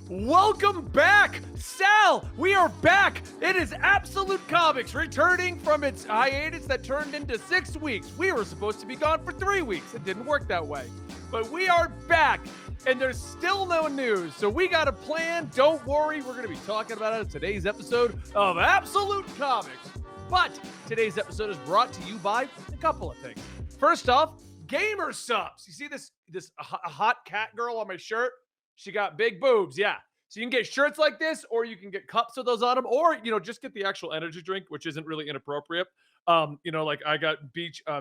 Welcome back, Sal. We are back. It is Absolute Comics returning from its hiatus that turned into 6 weeks. We were supposed to be gone for 3 weeks. It didn't work that way, but we are back, and there's still no news. So we got a plan. Don't worry, we're going to be talking about it in today's episode of Absolute Comics. But today's episode is brought to you by a couple of things. First off, GamerSupps. You see this hot cat girl on my shirt? She got big boobs, yeah. So you can get shirts like this, or you can get cups of those on them, or, just get the actual energy drink, which isn't really inappropriate. Like I got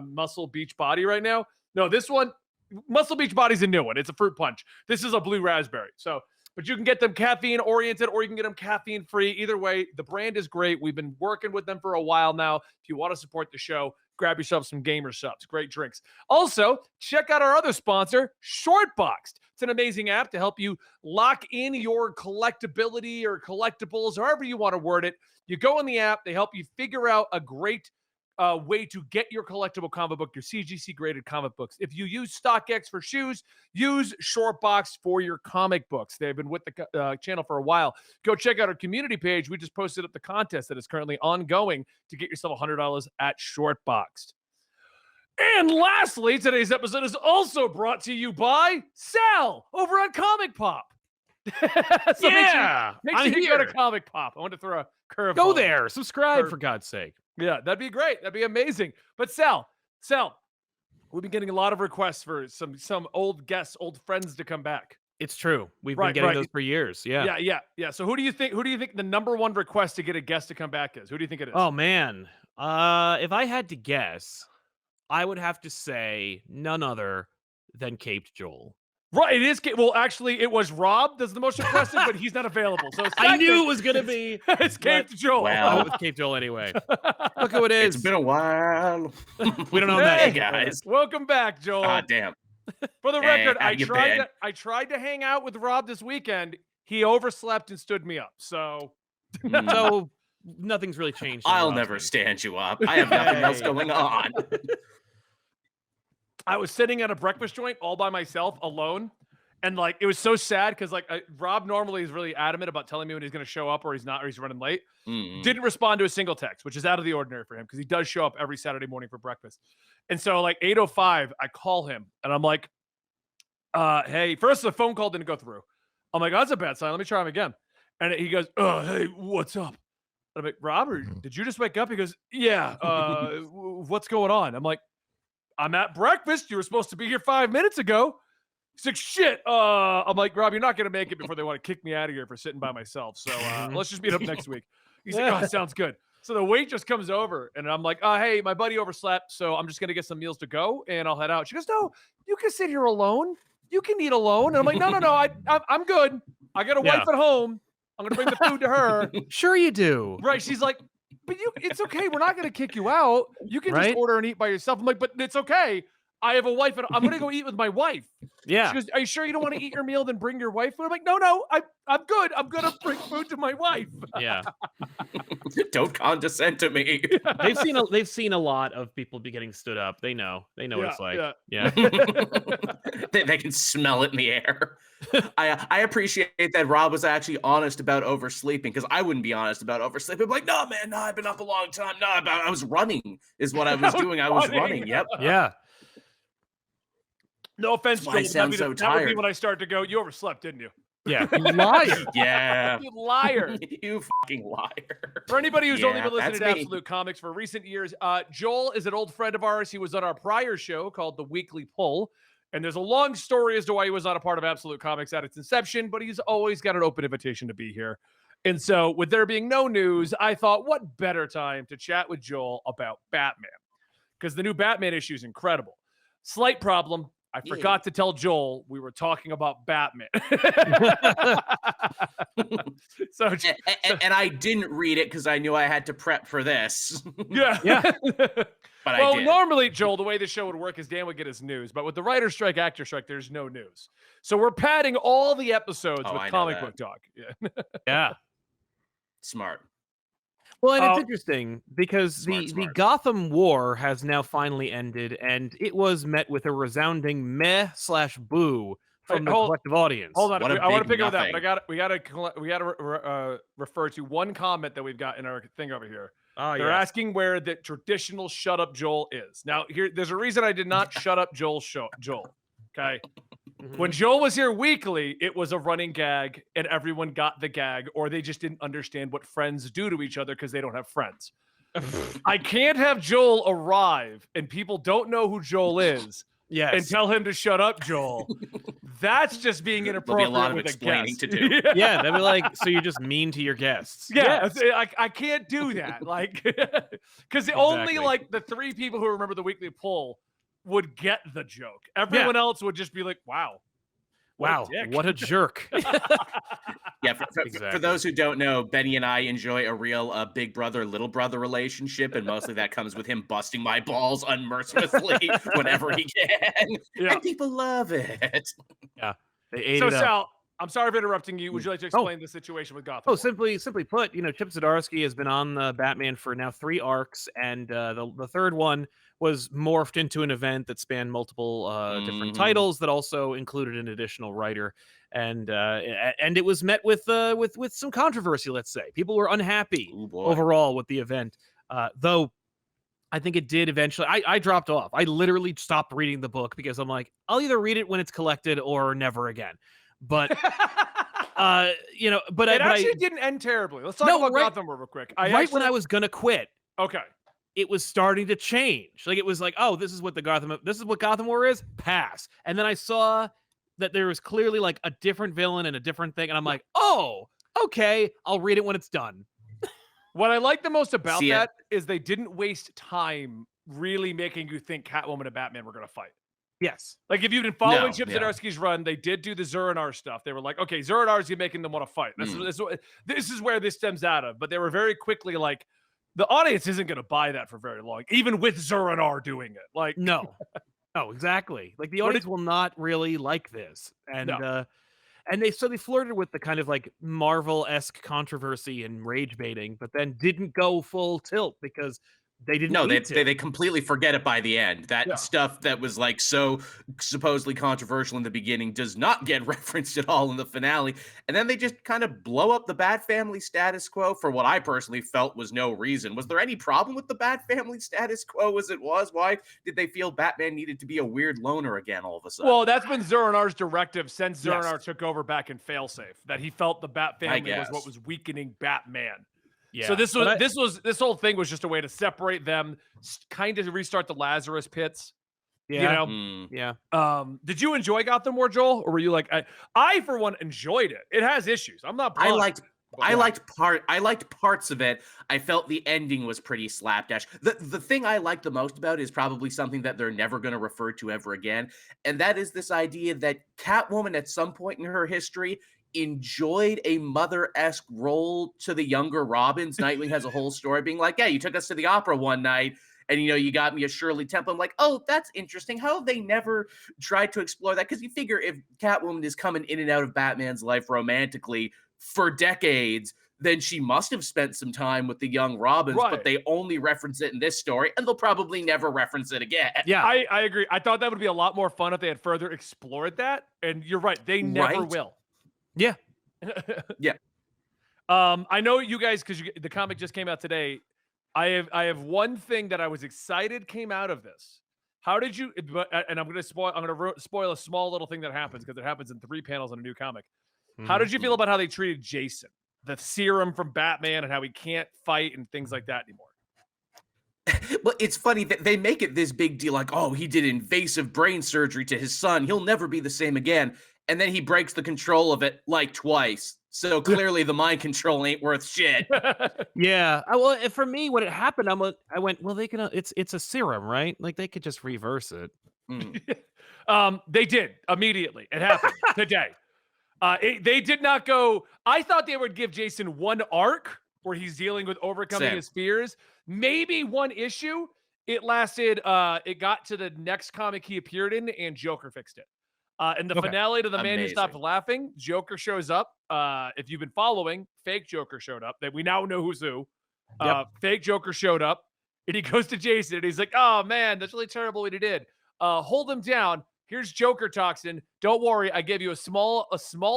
Muscle Beach Body right now. No, this one, Muscle Beach Body's a new one. It's a fruit punch. This is a blue raspberry. But you can get them caffeine oriented, or you can get them caffeine free. Either way, the brand is great. We've been working with them for a while now. If you want to support the show, grab yourself some GamerSupps. Great drinks. Also, check out our other sponsor, Shortboxed. It's an amazing app to help you lock in your collectability or collectibles, however you want to word it. You go in the app, they help you figure out a great way to get your collectible comic book, your CGC graded comic books. If you use StockX for shoes, use Shortboxed for your comic books. They've been with the channel for a while. Go check out our community page. We just posted up the contest that is currently ongoing to get yourself $100 at Shortboxed. And lastly, today's episode is also brought to you by Sal over on Comic Pop. So yeah, make sure you go to Comic Pop. I want to throw a curve. Go there, subscribe for God's sake. Yeah, that'd be great. That'd be amazing. But Sal, we've been getting a lot of requests for some old guests, old friends to come back. It's true. We've been getting those for years. Yeah. So who do you think the number one request to get a guest to come back is? Who do you think it is? Oh man. If I had to guess, I would have to say none other than Caped Joel. Right, it is. Well, actually, it was Rob that's the most requested, but he's not available. So I knew it was going to be. It's Caped Joel. Well, it's Caped Joel anyway. Look who it is. It's been a while. We don't know that. Hey, guys. Welcome back, Joel. God damn. For the record, I tried to hang out with Rob this weekend. He overslept and stood me up. So nothing's really changed. I'll never stand you up. I have nothing else going on. I was sitting at a breakfast joint all by myself, alone, and it was so sad because Rob normally is really adamant about telling me when he's going to show up or he's not, or he's running late. Didn't respond to a single text, which is out of the ordinary for him because he does show up every Saturday morning for breakfast. And so 8:05, I call him and I'm like, "Hey," first the phone call didn't go through. I'm like, "Oh, that's a bad sign. Let me try him again." And he goes, "Oh, hey, what's up?" I'm like, "Robert, did you just wake up?" He goes, "Yeah. What's going on?" I'm like, "I'm at breakfast. You were supposed to be here 5 minutes ago." He's like, "Shit." I'm like, "Rob, you're not going to make it before they want to kick me out of here for sitting by myself. So let's just meet up next week." He's like, "Oh, sounds good." So the waitress comes over and I'm like, "Hey, my buddy overslept. So I'm just going to get some meals to go and I'll head out." She goes, "No, you can sit here alone. You can eat alone." And I'm like, No, I'm good. I got a wife at home. I'm going to bring the food to her. Sure you do. Right. She's like, "But it's okay. We're not going to kick you out. You can just order and eat by yourself." I'm like, "But it's okay. I have a wife and I'm going to go eat with my wife." Yeah. She goes, "Are you sure you don't want to eat your meal, then bring your wife food?" I'm like, No, I'm good. I'm going to bring food to my wife. Yeah. Don't condescend to me. They've seen a lot of people be getting stood up. They know what it's like. Yeah. They can smell it in the air. I appreciate that Rob was actually honest about oversleeping, because I wouldn't be honest about oversleeping. I'm like, "No, man, I've been up a long time. No, I was running is what I was doing. I was running. Yep. Yeah. No offense, Joel. I sound so that would be tired. when I start to go, "You overslept, didn't you?" Yeah. You liar. Yeah. You liar. You fucking liar. For anybody who's only been listening that's to me. Absolute Comics for recent years, Joel is an old friend of ours. He was on our prior show called The Weekly Pull. And there's a long story as to why he was not a part of Absolute Comics at its inception, but he's always got an open invitation to be here. And so with there being no news, I thought, what better time to chat with Joel about Batman? Because the new Batman issue is incredible. Slight problem. I forgot to tell Joel we were talking about Batman. And I didn't read it because I knew I had to prep for this. Yeah. But well, I did. normally, Joel, the way the show would work is Dan would get his news, but with the writer's strike, actor strike, there's no news. So we're padding all the episodes with I know comic that. book talk. Yeah. Yeah. Smart. Well, and it's interesting because Smart. the Gotham War has now finally ended, and it was met with a resounding meh/boo from the hold- collective audience. Hold on, What a I want to big pick up that, but nothing. we gotta refer to one comment that we've got in our thing over here. Oh, They're yes. asking where the traditional "Shut Up, Joel" is. Now, there's a reason I did not shut up Joel. Joel, okay. Mhm. When Joel was here weekly, it was a running gag, and everyone got the gag, or they just didn't understand what friends do to each other because they don't have friends. I can't have Joel arrive and people don't know who Joel is Yes. and tell him to shut up, Joel. That's just being There'll be inappropriate a lot of with a explaining guest. to do. Yeah, they'd be like, so you're just mean to your guests. Yeah, Yes. I can't do that. Like, because only Exactly. like the 3 people who remember the weekly poll would get the joke. Everyone else would just be like, "Wow, Wow, dick." what a jerk. Yeah, for Exactly. those who don't know, Benny and I enjoy a real big brother, little brother relationship, and mostly that comes with him busting my balls unmercifully whenever he can. Yeah. And people love it. They ate So, it up. Sal, I'm sorry for interrupting you. Would you like to explain the situation with Gotham? Oh, War? simply put, Chip Zdarsky has been on the Batman for now 3 arcs, and the third one was morphed into an event that spanned multiple different Mhm. titles that also included an additional writer, and it was met with some controversy. Let's say people were unhappy Ooh, boy. overall with the event, though. I think it did eventually. I dropped off. I literally stopped reading the book because I'm like, I'll either read it when it's collected or never again. But but It actually didn't end terribly. Let's talk about Gotham War real quick. when I was gonna quit, Okay. it was starting to change. Like it was like, oh, this is what Gotham War is. Pass. And then I saw that there was clearly like a different villain and a different thing, and I'm like, oh, okay, I'll read it when it's done. What I like the most about See, that is they didn't waste time really making you think Catwoman and Batman were going to fight. Yes. Like, if you've been following No, Chip yeah. Zdarsky's run, they did do the Zur-En-Arr stuff. They were like, okay, Zur-En-Arr's making them want to fight. This is where this stems out of. But they were very quickly like, the audience isn't going to buy that for very long, even with Zur-En-Arr doing it. Like, No. No, exactly. Like the What audience will not really like this. And No. and they flirted with the kind of like Marvel-esque controversy and rage baiting, but then didn't go full tilt because they didn't No, need to. they completely forget it by the end. That Yeah. stuff that was like so supposedly controversial in the beginning does not get referenced at all in the finale. And then they just kind of blow up the Bat Family status quo for what I personally felt was no reason. Was there any problem with the Bat Family status quo as it was? Why did they feel Batman needed to be a weird loner again all of a sudden? Well, that's been Zur-En-Arr's directive since Zur-En-Arr Yes. took over back in Failsafe, that he felt the Bat Family was what guess. was weakening Batman. Yeah. So this whole thing was just a way to separate them, kind of restart the Lazarus pits. yeah. You know, Mm. Yeah. did you enjoy Gotham War, Joel, or were you like, I for one enjoyed it. It has issues. I'm not. I blind, liked but I yeah. liked parts of it. I felt the ending was pretty slapdash. The thing I liked the most about it is probably something that they're never going to refer to ever again, and that is this idea that Catwoman at some point in her history enjoyed a mother-esque role to the younger Robins. Nightwing has a whole story being like, yeah, you took us to the opera one night and you got me a Shirley Temple. I'm like, oh, that's interesting. How have they never tried to explore that? Because you figure if Catwoman is coming in and out of Batman's life romantically for decades, then she must have spent some time with the young Robins, Right. but they only reference it in this story, and they'll probably never reference it again. Yeah. I agree. I thought that would be a lot more fun if they had further explored that. And you're right, they never Right. will. Yeah. Yeah. I know you guys, because the comic just came out today. I have one thing that I was excited came out of this. How did you? And I'm going to spoil a small little thing that happens because it happens in 3 panels in a new comic. How did you feel about how they treated Jason, the serum from Batman, and how he can't fight and things like that anymore? Well, it's funny that they make it this big deal, like, oh, he did invasive brain surgery to his son. He'll never be the same again. And then he breaks the control of it like twice. So clearly the mind control ain't worth shit. Yeah. Well, for me, when it happened, I went, well, they can. It's a serum, right? Like they could just reverse it. Mm. They did immediately. It happened today. They did not go. I thought they would give Jason one arc where he's dealing with overcoming Same. his fears. Maybe one issue. It lasted. It got to the next comic he appeared in, and Joker fixed it. In the Okay. finale to The Man Who Stopped Amazing. Laughing, Joker shows up. If you've been following, fake Joker showed up. That we now know who's who. Fake Joker showed up, and he goes to Jason, and he's like, "Oh man, that's really terrible what he did. Hold him down." here's Joker toxin. Don't worry, I gave you a small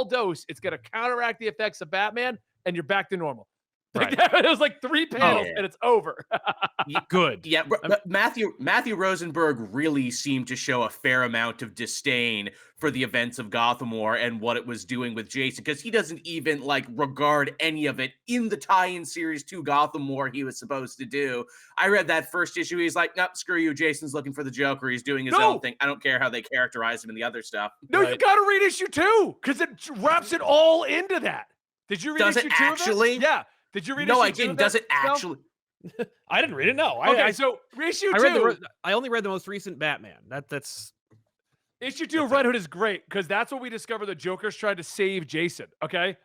dose. It's gonna counteract the effects of Batman, and you're back to normal. Like, it was like 3 panels, and it's over. Good. Yeah, but Matthew Rosenberg really seemed to show a fair amount of disdain for the events of Gotham War and what it was doing with Jason, because he doesn't even like regard any of it in the tie-in series to Gotham War he was supposed to do. I read that first issue. He's like, nope, screw you. Jason's looking for the Joker. He's doing his own thing. I don't care how they characterize him in the other stuff. No, you got to read issue 2 because it wraps it all into that. Did you read Does issue it 2? actually? Yeah. Did you read No, issue I 2? didn't. Does it actually? I didn't read it. No. Okay, so issue 2. I only read the most recent Batman. That's issue 2 of Red Hood is great because that's what we discover the Joker's trying to save Jason. Okay.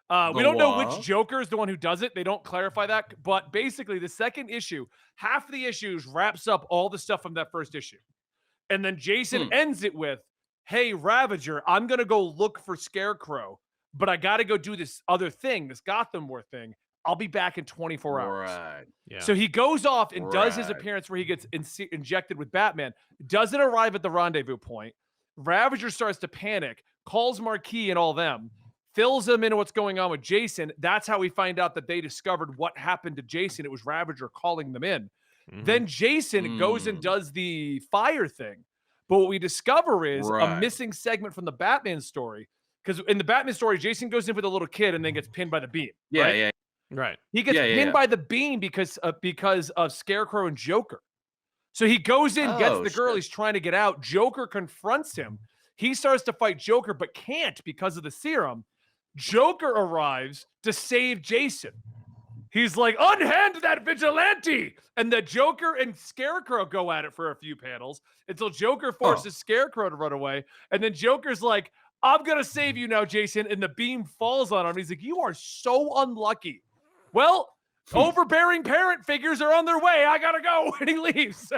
We don't know which Joker is the one who does it. They don't clarify that. But basically, the second issue, half of the issues wraps up all the stuff from that first issue. And then Jason ends it with, hey, Ravager, I'm going to go look for Scarecrow, but I got to go do this other thing, this Gotham War thing. I'll be back in 24 hours. Right. Yeah. So he goes off and does his appearance where he gets injected with Batman, doesn't arrive at the rendezvous point. Ravager starts to panic, calls Marquis and all them, fills them into what's going on with Jason. That's how we find out that they discovered what happened to Jason. It was Ravager calling them in. Then Jason goes and does the fire thing. But what we discover is a missing segment from the Batman story. Because in the Batman story, Jason goes in with a little kid and then gets pinned by the beam. Right. He gets pinned by the beam because of Scarecrow and Joker. So he goes in, gets the girl. He's trying to get out. Joker confronts him. He starts to fight Joker, but can't because of the serum. Joker arrives to save Jason. He's like, unhand that vigilante! And the Joker and Scarecrow go at it for a few panels until Joker forces Scarecrow to run away. And then Joker's like, I'm going to save you now, Jason. And the beam falls on him. He's like, you are so unlucky. Well, overbearing parent figures are on their way. I got to go. And he leaves.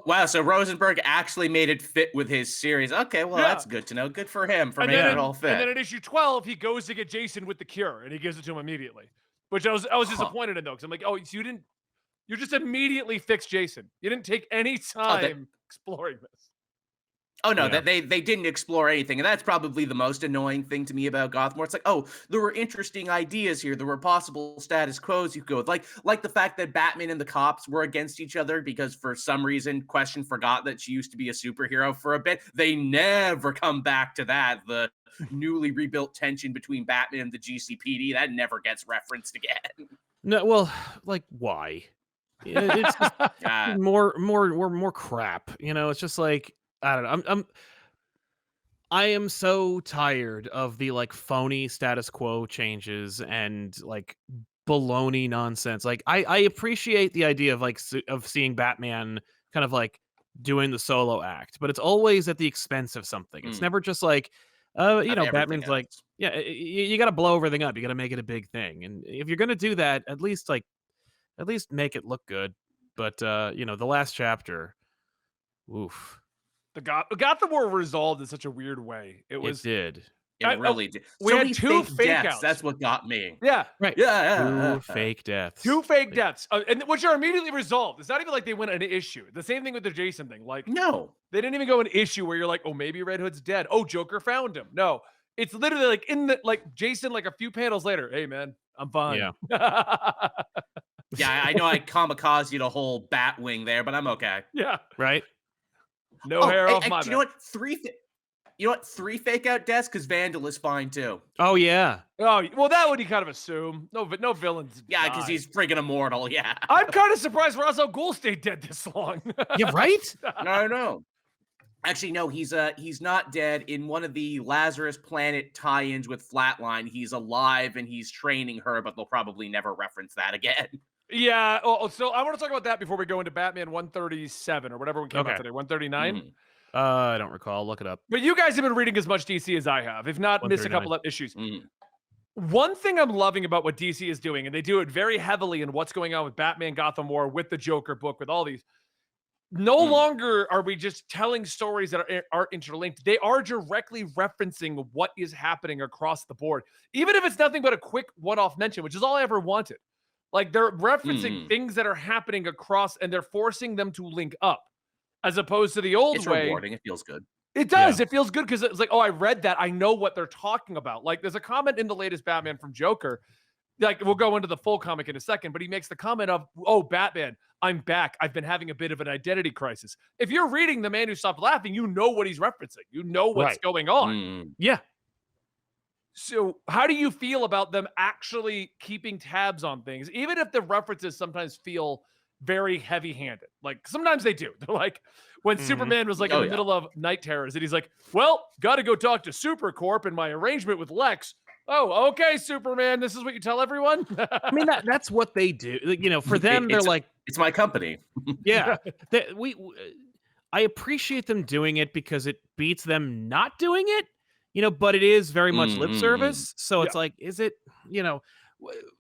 Wow. So Rosenberg actually made it fit with his series. Okay, well, that's good to know. Good for him for making it all fit. And then in issue 12, he goes to get Jason with the cure, and he gives it to him immediately. Which I was disappointed in, though, because I'm like, you just immediately fixed Jason. You didn't take any time exploring this. Oh, no, they didn't explore anything. And that's probably the most annoying thing to me about Gotham War. It's like, oh, there were interesting ideas here. There were possible status quos you could go with. Like the fact that Batman and the cops were against each other because for some reason, Question forgot that she used to be a superhero for a bit. They never come back to that. The newly rebuilt tension between Batman and the GCPD, that never gets referenced again. No, well, like, why? It's just more crap. You know, it's just like, I don't know. I am so tired of the like phony status quo changes and like baloney nonsense. Like I appreciate the idea of like of seeing Batman kind of like doing the solo act, but it's always at the expense of something. It's never just like, Batman's like, you got to blow everything up. You got to make it a big thing. And if you're going to do that, at least make it look good. But the last chapter, oof. The Gotham War resolved in such a weird way. It did. It really did. We had 2 fake deaths. outs. That's what got me. Yeah. Right. Yeah. 2 fake deaths. 2 fake deaths. And which are immediately resolved. It's not even like they went an issue. The same thing with the Jason thing. Like, no. They didn't even go an issue where you're like, oh, maybe Red Hood's dead. Oh, Joker found him. No. It's literally like Jason, like a few panels later. Hey, man, I'm fine. Yeah. Yeah, I know I kamikazed the whole Batwing there, but I'm okay. Yeah. Right. No hair off my back. You know what? 3 fake out deaths because Vandal is fine too. Oh yeah. Oh well, that would you kind of assume. No villains. Yeah, because he's friggin' immortal. Yeah. I'm kind of surprised Ra's al Ghul stayed dead this long. Yeah. Right. No. Actually, no. He's not dead. In one of the Lazarus Planet tie-ins with Flatline, he's alive and he's training her, but they'll probably never reference that again. Yeah. So I want to talk about that before we go into Batman 137 or whatever one came out today. 139. I don't recall. Look it up. But you guys have been reading as much DC as I have, if not missed a couple of issues. One thing I'm loving about what DC is doing, and they do it very heavily in what's going on with Batman, Gotham War, with the Joker book, with all these. No longer are we just telling stories that are interlinked. They are directly referencing what is happening across the board, even if it's nothing but a quick one-off mention, which is all I ever wanted. Like they're referencing things that are happening across, and they're forcing them to link up. as opposed to the old It's way. rewarding. It feels good. It does. It feels good because it's like, oh, I read that. I know what they're talking about. Like, there's a comment in the latest Batman from Joker. Like, we'll go into the full comic in a second, but he makes the comment of, oh, Batman, I'm back. I've been having a bit of an identity crisis. If you're reading The Man Who Stopped Laughing, you know what he's referencing. You know what's going on. Yeah. So how do you feel about them actually keeping tabs on things, even if the references sometimes feel very heavy-handed? Like, sometimes they do. They're like, when Superman was like in the middle of Night Terrors, and he's like, well, got to go talk to Supercorp and my arrangement with Lex. Oh, okay, Superman, this is what you tell everyone? I mean, that's what they do. Like, you know, for them, they're like, it's my company. yeah. I appreciate them doing it because it beats them not doing it, you know, but it is very much lip service. So it's like, is it, you know,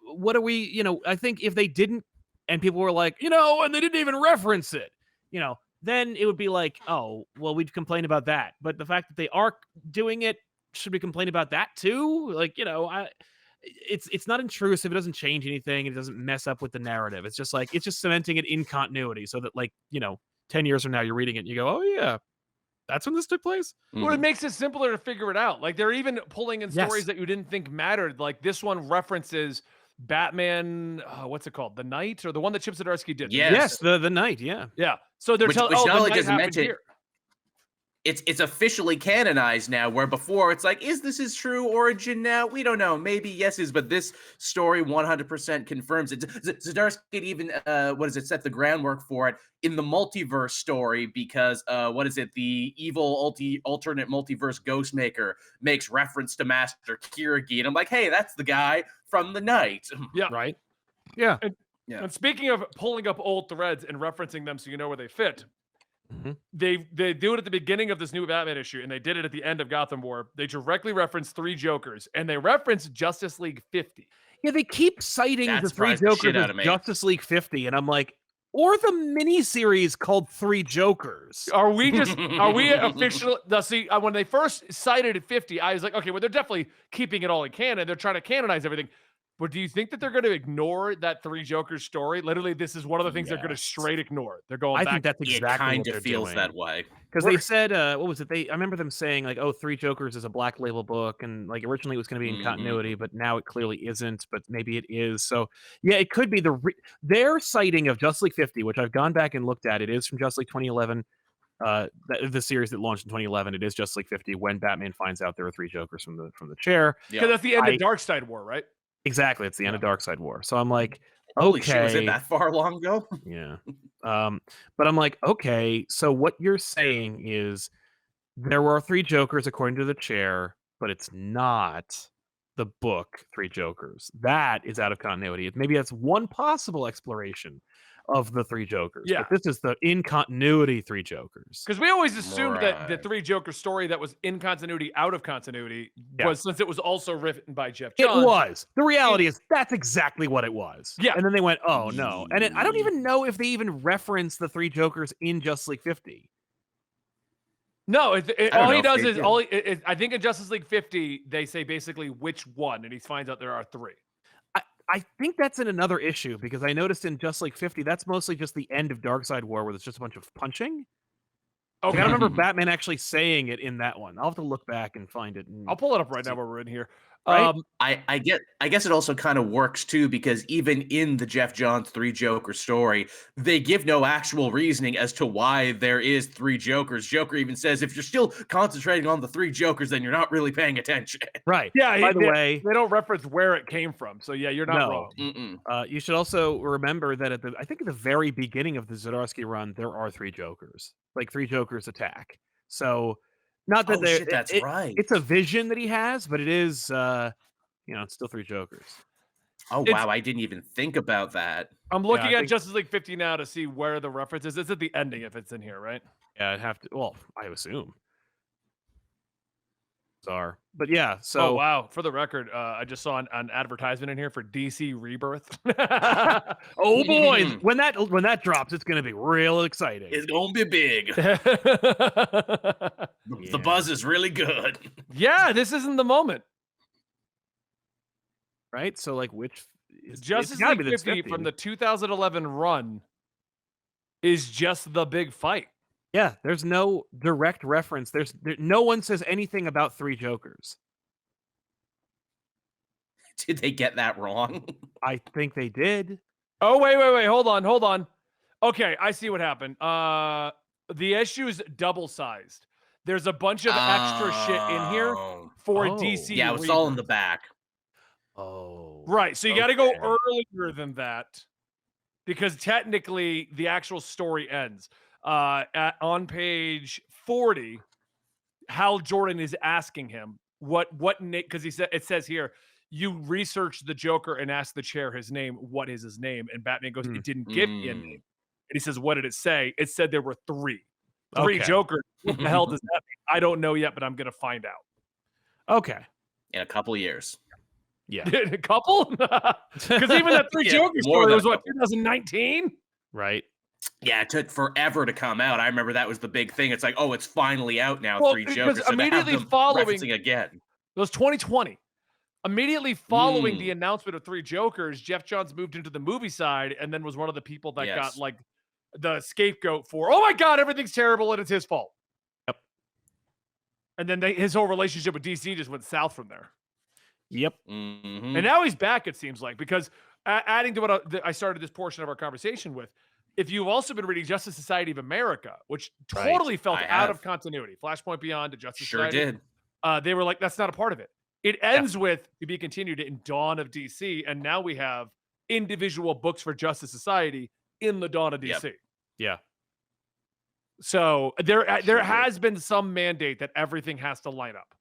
what are we, you know, I think if they didn't, and people were like, you know, and they didn't even reference it, you know, then it would be like, oh, well, we'd complain about that. But the fact that they are doing it, should we complain about that too? Like, you know, it's not intrusive. It doesn't change anything. It doesn't mess up with the narrative. It's just like, it's just cementing it in continuity so that, like, you know, 10 years from now, you're reading it and you go, oh yeah, that's when this took place. Well, it makes it simpler to figure it out. Like, they're even pulling in stories that you didn't think mattered. Like, this one references Batman, what's it called? The Night, or the one that Chip Zdarsky did? Yes, the Night, yeah. So they're telling, which oh, not the only Night doesn't happened mention, here. it's officially canonized now, where before it's like, is this his true origin now? We don't know. Maybe yes is, but this story 100% confirms it. Zdarsky even, set the groundwork for it in the multiverse story, because, the evil alternate multiverse Ghostmaker makes reference to Master Kirigi, and I'm like, hey, that's the guy from the Night. Yeah. Right? Yeah. And speaking of pulling up old threads and referencing them so you know where they fit, they do it at the beginning of this new Batman issue, and they did it at the end of Gotham War. They directly reference 3 Jokers, and they reference Justice League 50. Yeah, they keep citing the 3 Jokers as Justice League 50, and I'm like, or the miniseries called 3 Jokers. Are we official? See, when they first cited at 50, I was like, okay, well, they're definitely keeping it all in canon. They're trying to canonize everything. But do you think that they're going to ignore that 3 Jokers story? Literally, this is one of the things they're going to straight ignore. They're going back. I think that's exactly it kind what of they're feels doing. that way. Because they said, what was it? I remember them saying, like, oh, 3 Jokers is a Black Label book, and like originally it was going to be in continuity, but now it clearly isn't, but maybe it is. So yeah, it could be their citing of Justice League 50, which I've gone back and looked at. It is from Justice League 2011. The series that launched in 2011, it is Justice League 50 when Batman finds out there are 3 Jokers from the chair. Because that's the end of Darkseid War, right? Exactly, it's the end of Darkseid War. So I'm like, holy shit, was it that far long ago? Yeah. But I'm like, okay, so what you're saying is there were 3 Jokers according to the chair, but it's not the book 3 Jokers. That is out of continuity. Maybe that's one possible exploration of the 3 Jokers. Yeah. But this is the in continuity 3 Jokers. Because we always assumed that the 3 Joker story that was in continuity, out of continuity, was, since it was also written by Jeff Johns. It was. The reality is that's exactly what it was. Yeah. And then they went, oh no. And I don't even know if they even reference the 3 Jokers in Justice League 50. No, all he does is I think in Justice League 50 they say basically which one, and he finds out there are 3. I think that's in another issue, because I noticed in Justice League 50 that's mostly just the end of Darkseid War, where there's just a bunch of punching. Okay. I don't remember Batman actually saying it in that one. I'll have to look back and find it. I'll pull it up right now while we're in here. Right? I guess it also kind of works too, because even in the Jeff Johns 3 Joker story, they give no actual reasoning as to why there is 3 Jokers. Joker even says, if you're still concentrating on the 3 Jokers, then you're not really paying attention. Right. Yeah. By the way, they don't reference where it came from. So yeah, you're not wrong. You should also remember that at the very beginning of the Zdarsky run, there are 3 Jokers. Like 3 Jokers attack. So not that that's right. It's a vision that he has, but it is it's still 3 Jokers. Oh wow, I didn't even think about that. I'm looking at Justice League 50 now to see where the reference is. It's at the ending if it's in here, right? Yeah, I'd have to. Well, I assume. But yeah, so oh wow, for the record, I just saw an advertisement in here for DC Rebirth. Oh boy, when that drops, it's gonna be real exciting. It's gonna be big. The buzz is really good. Yeah, this isn't the moment, right? So like, which Justice League 50 from the 2011 run is just the big fight. Yeah, there's no direct reference. No one says anything about three Jokers. Did they get that wrong? I think they did. Oh, wait. Hold on. Okay, I see what happened. The issue's double-sized. There's a bunch of extra shit in here for Oh. DC. Yeah, it's all in the back. Oh. Right, so you got to go Okay. earlier than that because technically the actual story ends. On page 40, Hal Jordan is asking him what Nick, because it says here, you researched the Joker and asked the chair his name. What is his name? And Batman goes, it didn't give me a name. And he says, what did it say? It said there were three Okay. Jokers. What the hell does that mean? I don't know yet, but I'm gonna find out. Okay. In a couple of years. Yeah. A couple? Because even that three Yeah, Joker more story than was a what, couple. 2019? Right. Yeah, it took forever to come out. I remember that was the big thing. It's like, oh, it's finally out now. Well, Three because Jokers. So immediately to have them following- referencing again. It was 2020. Immediately following the announcement of three Jokers, Jeff Johns moved into the movie side and then was one of the people that got like the scapegoat for, oh my God, everything's terrible and it's his fault. Yep. And then his whole relationship with DC just went south from there. Yep. Mm-hmm. And now he's back, it seems like, because adding to what I started this portion of our conversation with, if you've also been reading Justice Society of America, which totally felt out of continuity, Flashpoint Beyond to Justice Society. Sure did. They were like, that's not a part of it. It ends with to be continued in Dawn of DC, and now we have individual books for Justice Society in the Dawn of DC. Yep. Yeah. So there has been some mandate that everything has to line up.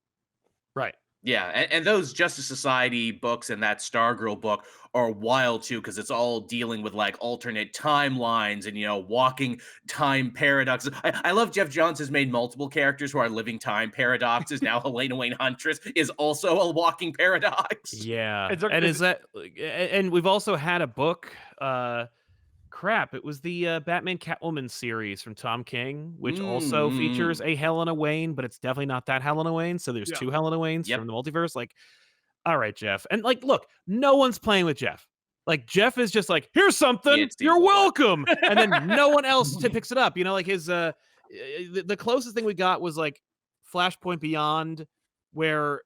Right. Yeah, and those Justice Society books and that Stargirl book are wild too, because it's all dealing with like alternate timelines and walking time paradoxes. I love Jeff Johns has made multiple characters who are living time paradoxes. Now Helena Wayne Huntress is also a walking paradox. Yeah. And we've also had a book. It was the Batman Catwoman series from Tom King, which also features a Helena Wayne, but it's definitely not that Helena Wayne. So there's two Helena Waynes from the multiverse. Like, all right, Jeff. And like, look, no one's playing with Jeff. Like, Jeff is just like, here's something, you're welcome. And then no one else picks it up. Like his, the closest thing we got was like Flashpoint Beyond, where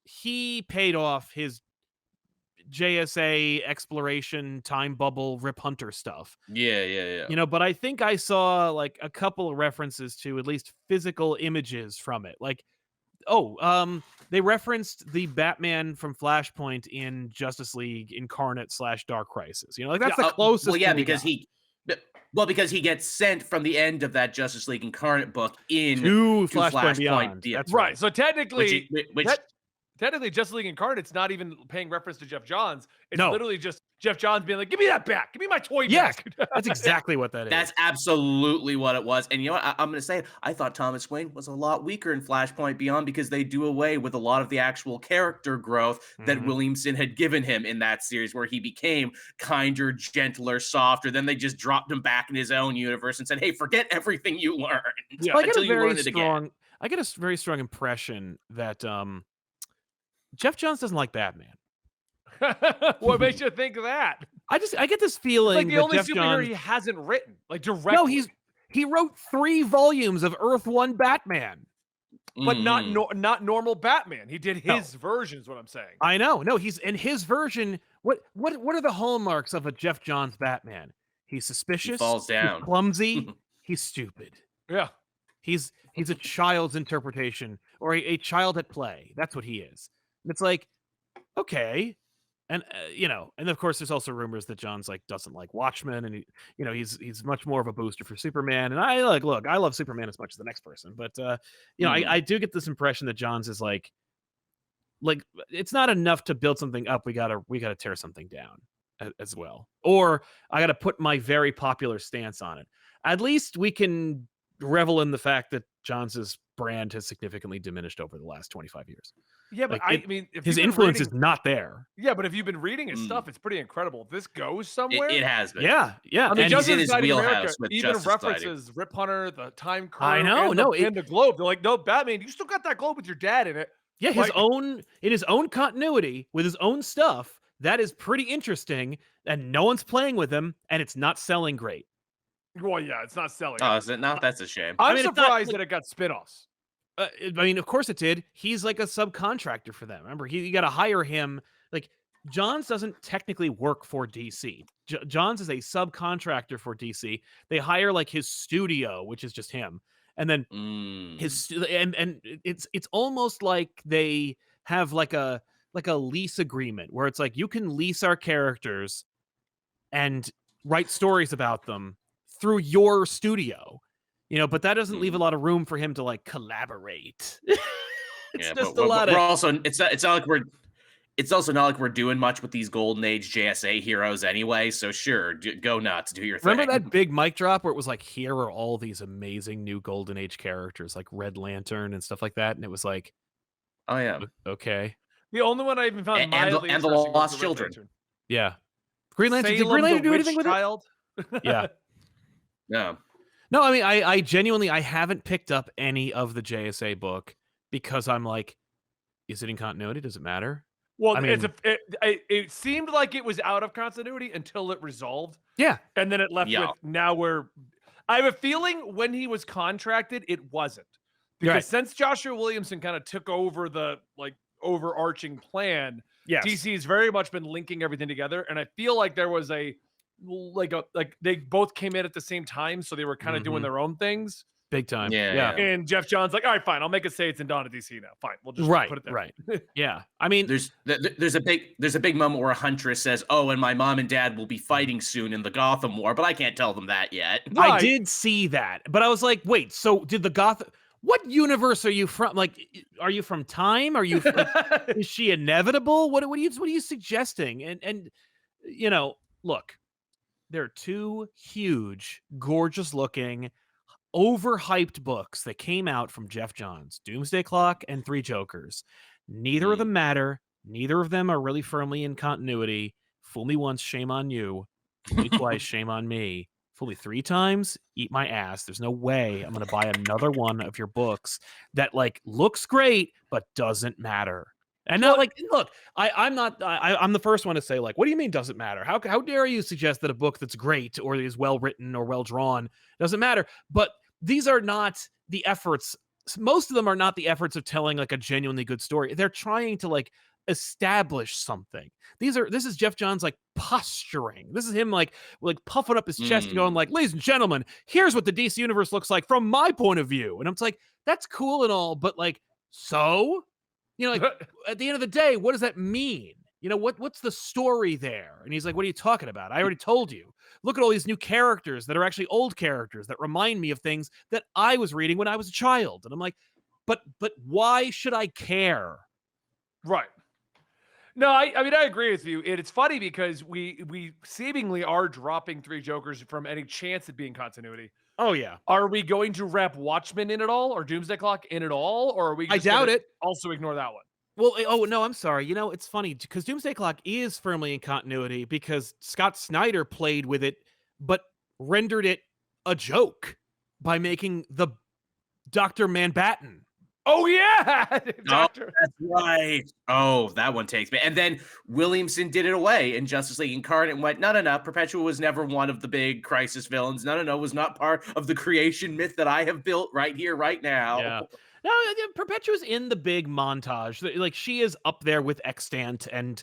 he paid off his JSA exploration time bubble Rip Hunter stuff. Yeah. But I think I saw like a couple of references to at least physical images from it. Like, they referenced the Batman from Flashpoint in Justice League Incarnate / Dark Crisis. Like that's the closest. Well, yeah, because got. because he gets sent from the end of that Justice League Incarnate book to Flashpoint Beyond. That's right. So technically, which technically, Justice League Incarnate's not even paying reference to Jeff Johns. It's No. literally just Jeff Johns being like, give me that back. Give me my toy Yes, back. that's exactly what that is. That's absolutely what it was. And you know what? I'm going to say it. I thought Thomas Wayne was a lot weaker in Flashpoint Beyond because they do away with a lot of the actual character growth that Williamson had given him in that series where he became kinder, gentler, softer. Then they just dropped him back in his own universe and said, hey, forget everything you learned until you learn it again. I get a very strong impression that Jeff Johns doesn't like Batman. What makes you think of that? I get this feeling Like the that only Jeff superhero Johns, he hasn't written, like directly. No, he wrote 3 volumes of Earth 1 Batman. But not normal Batman. He did his version, is what I'm saying. I know. No, he's in his version. What are the hallmarks of a Jeff Johns Batman? He's suspicious. He falls down. He's clumsy. He's stupid. Yeah. He's a child's interpretation or a child at play. That's what he is. And it's like, okay. And and of course there's also rumors that Johns like doesn't like Watchmen, and he's much more of a booster for Superman. And I love Superman as much as the next person, but I do get this impression that Johns is like it's not enough to build something up. We gotta tear something down as well, or I gotta put my very popular stance on it. At least we can revel in the fact that Johns's brand has significantly diminished over the last 25 years. Yeah, but I mean, if his influence is not there. Yeah, but if you've been reading his stuff, it's pretty incredible. If this goes somewhere, It has been. Yeah. I mean, And he's in his wheelhouse with even Justice references Rip Hunter, the Time Curve, I know, and the globe. They're like, no, Batman, you still got that globe with your dad in it. Yeah, in his own continuity with his own stuff. That is pretty interesting, and no one's playing with him, and it's not selling great. Well, yeah, it's not selling. Oh, is it not? That's a shame. I'm mean, it's not, surprised like- that it got spinoffs. I mean, of course it did. He's like a subcontractor for them. Remember, you got to hire him. Like Johns doesn't technically work for DC. Johns is a subcontractor for DC. They hire like his studio, which is just him, and then his and it's almost like they have like a lease agreement where it's like you can lease our characters and write stories about them through your studio. But that doesn't leave a lot of room for him to like collaborate. It's just a lot of. We're also it's not like it's also not like we're doing much with these Golden Age JSA heroes anyway. So sure, go nuts, do your thing. Remember that big mic drop where it was like, here are all these amazing new Golden Age characters like Red Lantern and stuff like that, and it was like, oh yeah, okay. The only one I even found and mildly the interesting was Lost Red Children. Lantern. Yeah, Green Lantern. Did Salem, Green Lantern the do anything Witch with Child? it? Yeah. No. No, I mean, I genuinely, I haven't picked up any of the JSA book because I'm like, is it in continuity? Does it matter? Well, I mean, it seemed like it was out of continuity until it resolved. Yeah. And then it left with now we're. I have a feeling when he was contracted, it wasn't. Because since Joshua Williamson kind of took over the like overarching plan, DC has very much been linking everything together. And I feel like there was like they both came in at the same time, so they were kind of doing their own things. Big time. Yeah. And Jeff John's like, all right, fine, I'll make it say it's in Dawn of DC now. Fine, we'll just put it there. Right. Yeah. I mean, there's a big moment where Huntress says, "Oh, and my mom and dad will be fighting soon in the Gotham War," but I can't tell them that yet. Right. I did see that, but I was like, wait, so did the Gotham? What universe are you from? Like, are you from time? Are you? Is she inevitable? What are you suggesting? And look, there are two huge, gorgeous-looking, overhyped books that came out from Jeff Johns: Doomsday Clock and Three Jokers. Neither of them matter. Neither of them are really firmly in continuity. Fool me once, shame on you. Fool me twice, shame on me. Fool me 3 times, eat my ass. There's no way I'm going to buy another one of your books that like looks great but doesn't matter. And not like, look, I'm the first one to say like, what do you mean doesn't matter? How dare you suggest that a book that's great or is well written or well drawn doesn't matter? But these are not the efforts. Most of them are not the efforts of telling like a genuinely good story. They're trying to like establish something. This is Jeff Johns like posturing. This is him like puffing up his chest and going like, ladies and gentlemen, here's what the DC universe looks like from my point of view. And I'm like, that's cool and all, but like, so, like at the end of the day, what does that mean? What's the story there? And he's like, what are you talking about? I already told you. Look at all these new characters that are actually old characters that remind me of things that I was reading when I was a child. And I'm like, but why should I care? Right. No, I mean, I agree with you. It's funny because we seemingly are dropping Three Jokers from any chance at being continuity. Oh, yeah. Are we going to wrap Watchmen in at all or Doomsday Clock in at all? Or are we just I doubt it. Also ignore that one? Well, oh, no, I'm sorry. It's funny because Doomsday Clock is firmly in continuity because Scott Snyder played with it, but rendered it a joke by making the Dr. Manbattan. Oh, yeah. Doctor. Oh, that's right. Oh, that one takes me. And then Williamson did it away in Justice League Incarnate and went, no. Perpetua was never one of the big Crisis villains. No, was not part of the creation myth that I have built right here, right now. Yeah. No, Perpetua's in the big montage. Like, she is up there with Extant and,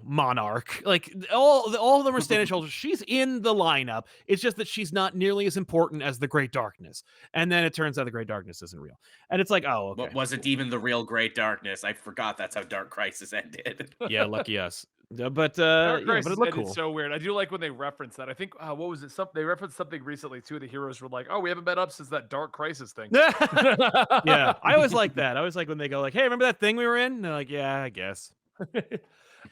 Monarch. Like, all of them are standing shoulders. She's in the lineup. It's just that she's not nearly as important as the Great Darkness. And then it turns out the Great Darkness isn't real. And it's like, oh, okay. What wasn't even the real Great Darkness? I forgot that's how Dark Crisis ended. Yeah, lucky us. But but it looked cool. It's so weird. I do like when they reference that. I think what was it? They referenced something recently. 2 of the heroes were like, "Oh, we haven't met up since that Dark Crisis thing." Yeah, I always like that. I always like when they go like, "Hey, remember that thing we were in?" And they're like, "Yeah, I guess."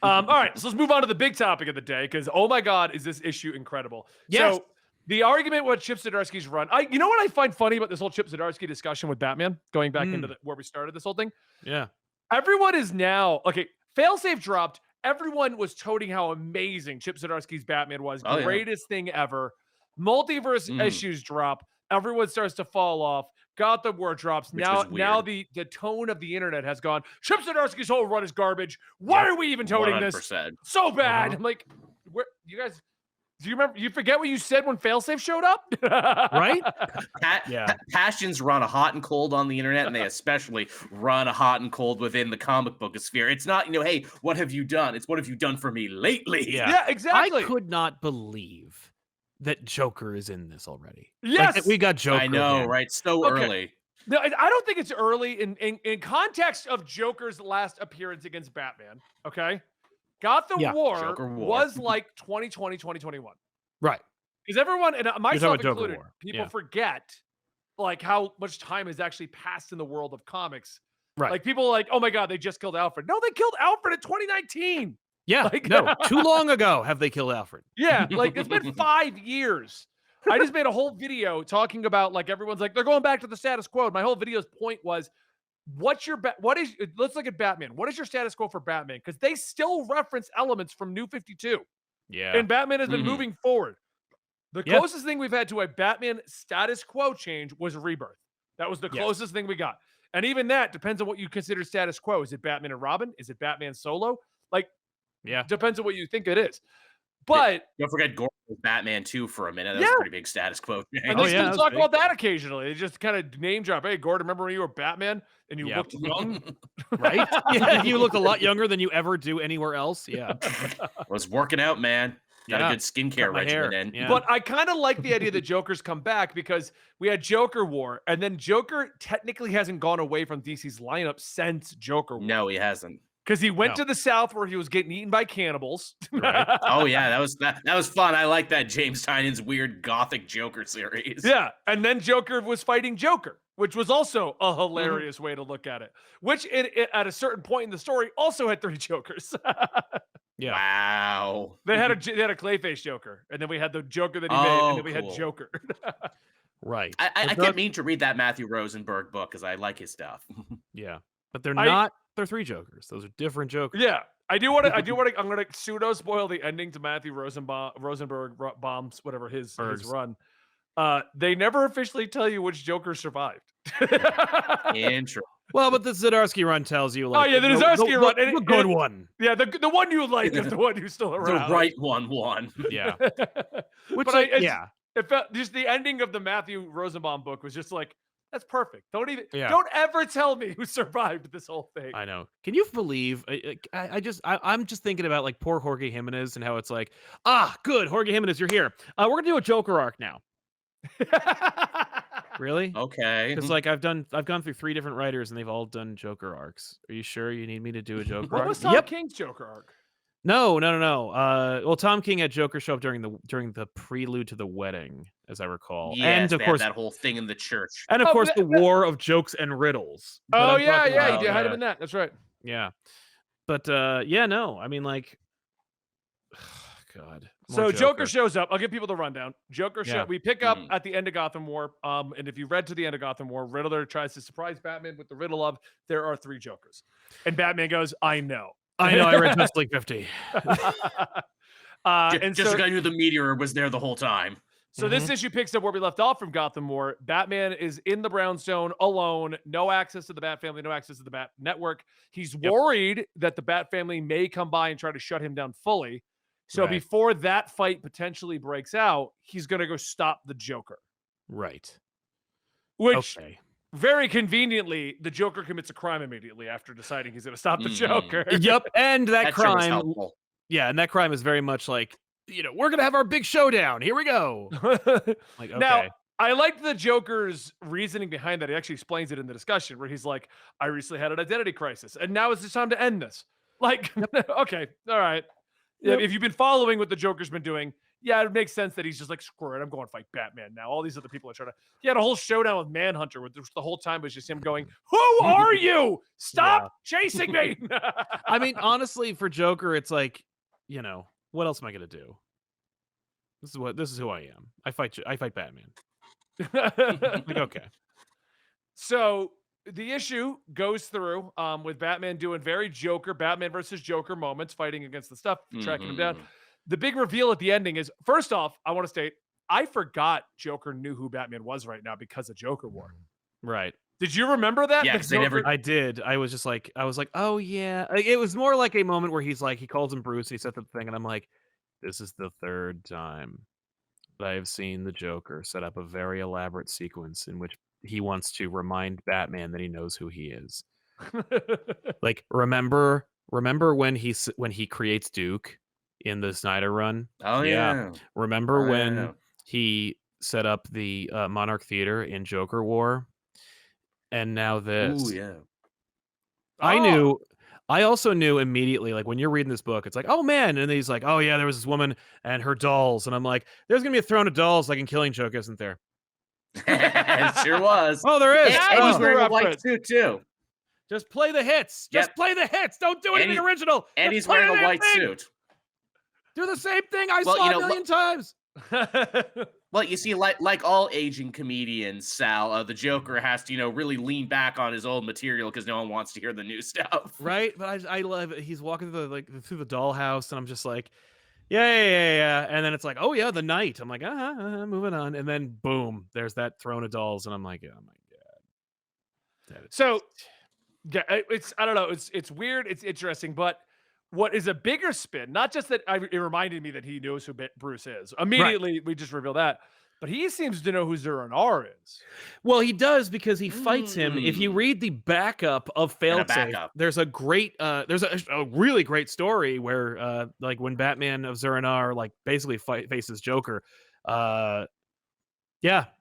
All right, so let's move on to the big topic of the day because oh my God, is this issue incredible? Yes. So the argument with Chip Zdarsky's run. You know what I find funny about this whole Chip Zdarsky discussion with Batman, going back into where we started this whole thing. Yeah. Everyone is now okay. Failsafe dropped. Everyone was toting how amazing Chip Zdarsky's Batman was. Greatest thing ever. Multiverse issues drop. Everyone starts to fall off. Gotham War drops. Now the tone of the internet has gone, Chip Zdarsky's whole run is garbage. Why are we even toting 100%. This? So bad. I'm like, where you guys Do you remember? You forget what you said when Failsafe showed up, Right? Passions run hot and cold on the internet, and they especially run hot and cold within the comic book sphere. It's not, hey, what have you done? It's what have you done for me lately? Yeah, exactly. I could not believe that Joker is in this already. Yes, like, we got Joker. I know, again. right? So early. No, I don't think it's early in context of Joker's last appearance against Batman. Okay, Gotham War was like 2020, 2021. Right. Because everyone, and myself included, War. people forget like how much time has actually passed in the world of comics. Right. Like people are like, oh my God, they just killed Alfred. No, they killed Alfred in 2019. Yeah. Like, no, too long ago have they killed Alfred. Yeah. Like it's been 5 years. I just made a whole video talking about like everyone's like, they're going back to the status quo. My whole video's point was, let's look at Batman. What is your status quo for Batman? Because they still reference elements from New 52. Yeah. And Batman has been moving forward. The closest thing we've had to a Batman status quo change was Rebirth. That was the closest thing we got. And even that depends on what you consider status quo. Is it Batman and Robin? Is it Batman solo? Like, depends on what you think it is. But don't forget Gordon was Batman 2 for a minute. That was a pretty big status quo change. And they still talk about that occasionally. They just kind of name drop. Hey, Gordon, remember when you were Batman and you looked young? Right? Yeah, you look a lot younger than you ever do anywhere else. Yeah. Was working out, man. Got a good skincare regimen in. Yeah. But I kind of like the idea that Joker's come back because we had Joker War, and then Joker technically hasn't gone away from DC's lineup since Joker War. No, he hasn't. Because he went to the South where he was getting eaten by cannibals. Right. Oh yeah, that was fun. I like that James Tynion's weird gothic Joker series. Yeah, and then Joker was fighting Joker, which was also a hilarious way to look at it. Which at a certain point in the story also had 3 Jokers. Yeah. Wow. They had a Clayface Joker, and then we had the Joker that he made, and then we had Joker. Right. I kept meaning to read that Matthew Rosenberg book because I like his stuff. Yeah, but they're not. They're 3 Jokers. Those are different Jokers. Yeah, I do want to. I'm going to pseudo spoil the ending to Matthew Rosenberg bombs whatever his run. They never officially tell you which Joker survived. Interesting. Well, but the Zdarsky run tells you. Like, the Zdarsky run, the good one. Yeah, the one you like is the one who's still around. The right one won. Yeah. Which it felt just the ending of the Matthew Rosenbaum book was just like, that's perfect. Don't ever tell me who survived this whole thing. I know. Can you believe? I'm just thinking about like poor Jorge Jimenez and how it's like, good, Jorge Jimenez, you're here. We're gonna do a Joker arc now. Really? Okay. Because like I've gone through 3 different writers and they've all done Joker arcs. Are you sure you need me to do a Joker arc? What was Tom King's Joker arc? No. Well, Tom King had Joker show up during the prelude to the wedding, as I recall. Yes, and of course that whole thing in the church. And of course the war of jokes and riddles. Oh yeah, you had him in that. That's right. Yeah. But no. I mean, like, God. So Joker shows up. I'll give people the rundown. We pick up at the end of Gotham War. And if you read to the end of Gotham War, Riddler tries to surprise Batman with the riddle of there are 3 Jokers. And Batman goes, I know. I read Justice League 50. And just like I knew the meteor was there the whole time. So this issue picks up where we left off from Gotham War. Batman is in the Brownstone alone, no access to the Bat Family, no access to the Bat Network. He's worried that the Bat Family may come by and try to shut him down fully. So before that fight potentially breaks out, he's going to go stop the Joker. Right. Which, very conveniently, the Joker commits a crime immediately after deciding he's going to stop the Joker. Yep. And that crime. Yeah, and that crime is very much like, we're going to have our big showdown. Here we go. Like, okay. Now, I liked the Joker's reasoning behind that. He actually explains it in the discussion where he's like, I recently had an identity crisis, and now is the time to end this. Like, okay, all right. Yep. If you've been following what the Joker's been doing, it makes sense that he's just like, screw it, I'm going to fight Batman now. All these other people are trying to... He had a whole showdown with Manhunter, which the whole time was just him going, who are you? Stop chasing me! I mean, honestly, for Joker, it's like, what else am I going to do? This is who I am. I fight Batman. Like, okay. So the issue goes through with Batman doing very Batman versus Joker moments, fighting against the stuff, tracking him down. The big reveal at the ending is, first off, I want to state, I forgot Joker knew who Batman was right now because of Joker War. Right. Did you remember that? Yeah, I did. I was like, oh yeah. It was more like a moment where he's like, he calls him Bruce, he said the thing, and I'm like, This is the third time that I have seen the Joker set up a very elaborate sequence in which he wants to remind Batman that he knows who he is. Like, remember when he creates Duke in the Snyder Run? Oh yeah. Remember Oh, when yeah. he set up the Monarch Theater in Joker War? And now this. Ooh, yeah. I also knew immediately, like when you're reading this book, it's like, oh man, and then he's like, oh yeah, there was this woman and her dolls, and I'm like, there's gonna be a throne of dolls like in Killing Joke, isn't there? It sure was. Oh, there is. And he's Oh. wearing a white suit too. Just play the hits. Just Yep. play the hits. Don't do anything And original. And Just he's play wearing the a damn white thing. suit. Do the same thing I Well, saw you a know, million times. Well, you see, like all aging comedians, Sal, the Joker has to, really lean back on his old material because no one wants to hear the new stuff. Right? But I love it. He's walking through the dollhouse, and I'm just like, yeah. And then it's like, oh yeah, the night. I'm like, moving on. And then boom, there's that throne of dolls, and I'm like, oh my god. So, yeah, I don't know. It's weird. It's interesting, but what is a bigger spin? Not just that it reminded me that he knows who Bruce is. Immediately, we just reveal that, but he seems to know who Zur-En-Arrh is. Well, he does because he fights him. If you read the backup of Failsafe, there's a great, there's a really great story where, like when Batman of Zur-En-Arrh like basically faces Joker. Yeah,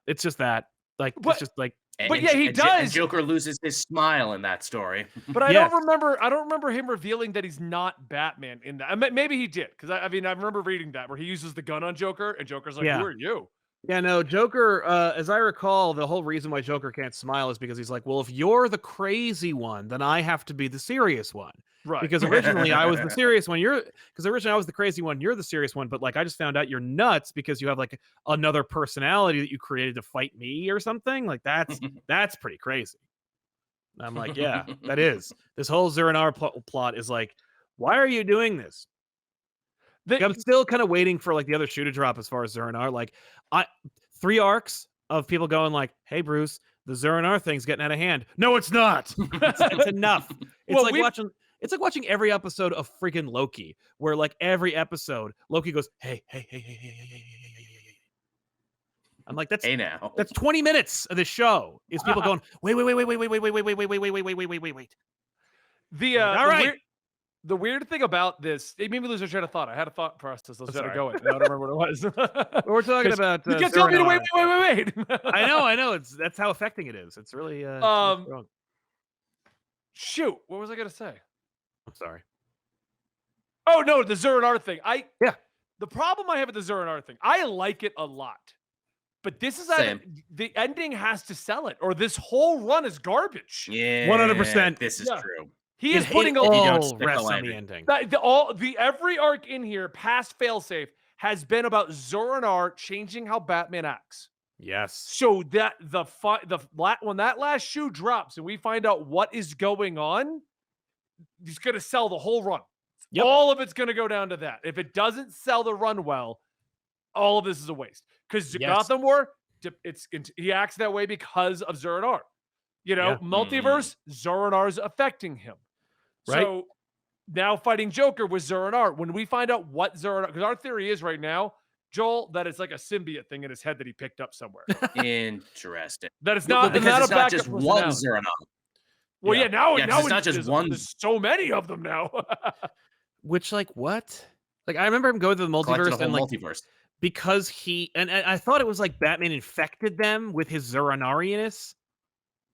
it's just that. Like, it's just like. But yeah, he does. And Joker loses his smile in that story. But I don't remember him revealing that he's not Batman in that. Maybe he did, because I remember reading that where he uses the gun on Joker, and Joker's like, "Who are you?" Yeah, no, Joker, as I recall, the whole reason why Joker can't smile is because he's like, well, if you're the crazy one, then I have to be the serious one. Right. Because originally I was the serious one. Because originally I was the crazy one. You're the serious one. But like, I just found out you're nuts because you have like another personality that you created to fight me or something. Like that's pretty crazy. And I'm like, yeah, that is. This whole Zur-En-Arrh plot is like, why are you doing this? I'm still kind of waiting for like the other shoe to drop as far as Zur-En-Arrh. Like, 3 arcs of people going like, "Hey, Bruce, the Zur-En-Arrh thing's getting out of hand." No, it's not. It's enough. It's like watching every episode of freaking Loki, where like every episode Loki goes, "Hey." I'm like, that's 20 minutes of the show is people going, wait. All right. The weird thing about this, it made me lose a train of thought. I had a thought process. Let's let it go. I don't remember what it was. We're talking about. You can't tell me to wait. I know. That's how affecting it is. It's really. Shoot, what was I gonna say? I'm sorry. Oh no, the Zur-En-Arrh thing. The problem I have with the Zur-En-Arrh thing, I like it a lot, but this is the ending has to sell it, or this whole run is garbage. Yeah, 100%. This is true. He is putting all rest on the ending. Every arc in here past Failsafe has been about Zur-En-Arrh changing how Batman acts. Yes. So that when that last shoe drops and we find out what is going on, he's going to sell the whole run. Yep. All of it's going to go down to that. If it doesn't sell the run well, all of this is a waste. Because Gotham War, he acts that way because of Zur-En-Arrh. Multiverse, Zur-En-Arrh's affecting him. Right. So now fighting Joker with Zur-En-Arrh. When we find out what Zur-En-Arrh, because our theory is right now, Joel, that it's like a symbiote thing in his head that he picked up somewhere. Interesting. That it's not, because it's not just one Zur-En-Arrh. Well, now it's not just one. There's so many of them now. Which, like, what? Like, I remember him going to the multiverse and like multiverse. Because and I thought it was like Batman infected them with his Zur-En-Arrh-ness.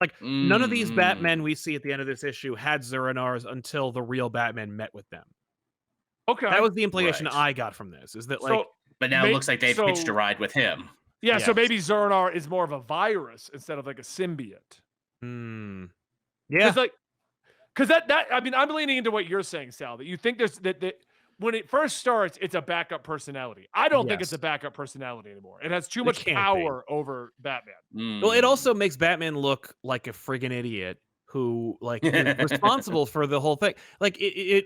Like, none of these Batmen we see at the end of this issue had Zur-En-Arrhs until the real Batman met with them. Okay. That was the implication I got from this, is that, like... But now it looks like they've pitched a ride with him. Yeah, so maybe Zur-En-Arrh is more of a virus instead of, like, a symbiote. Yeah. Because I'm leaning into what you're saying, Sal, that you think there's... that when it first starts, it's a backup personality. I don't think it's a backup personality anymore. It has too much power over Batman. Well, it also makes Batman look like a friggin' idiot who, like, is responsible for the whole thing. Like, you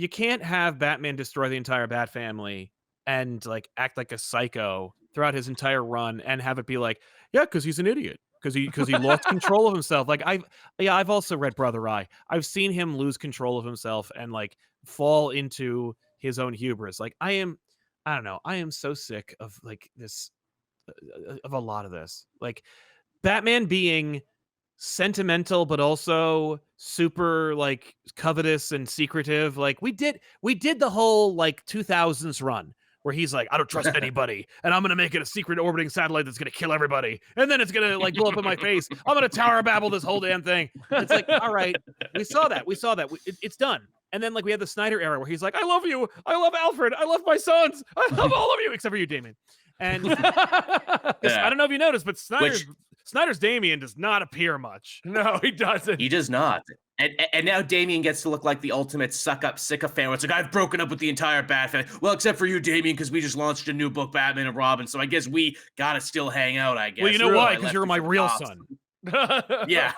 can't have Batman destroy the entire Bat family and, like, act like a psycho throughout his entire run and have it be like, yeah, because he's an idiot. Because he lost control of himself. Like, I've also read Brother Eye. I've seen him lose control of himself and like fall into his own hubris. Like, I don't know. I am so sick of like this, of a lot of this. Like Batman being sentimental, but also super like covetous and secretive. Like we did the whole like 2000s run where he's like, I don't trust anybody, and I'm gonna make it a secret orbiting satellite that's gonna kill everybody, and then it's gonna like blow up in my face. I'm gonna Tower Babble this whole damn thing. It's like, all right, we saw that. It's done. And then like we had the Snyder era where he's like, I love you, I love Alfred, I love my sons, I love all of you except for you, Damien. And I don't know if you noticed, but Snyder's Damien does not appear much. No, he doesn't. He does not. And now Damien gets to look like the ultimate suck-up sycophant. Where it's like, I've broken up with the entire Bat family. Well, except for you, Damien, because we just launched a new book, Batman and Robin. So I guess we gotta still hang out, I guess. Well, you know why? Because you're my real son. Yeah.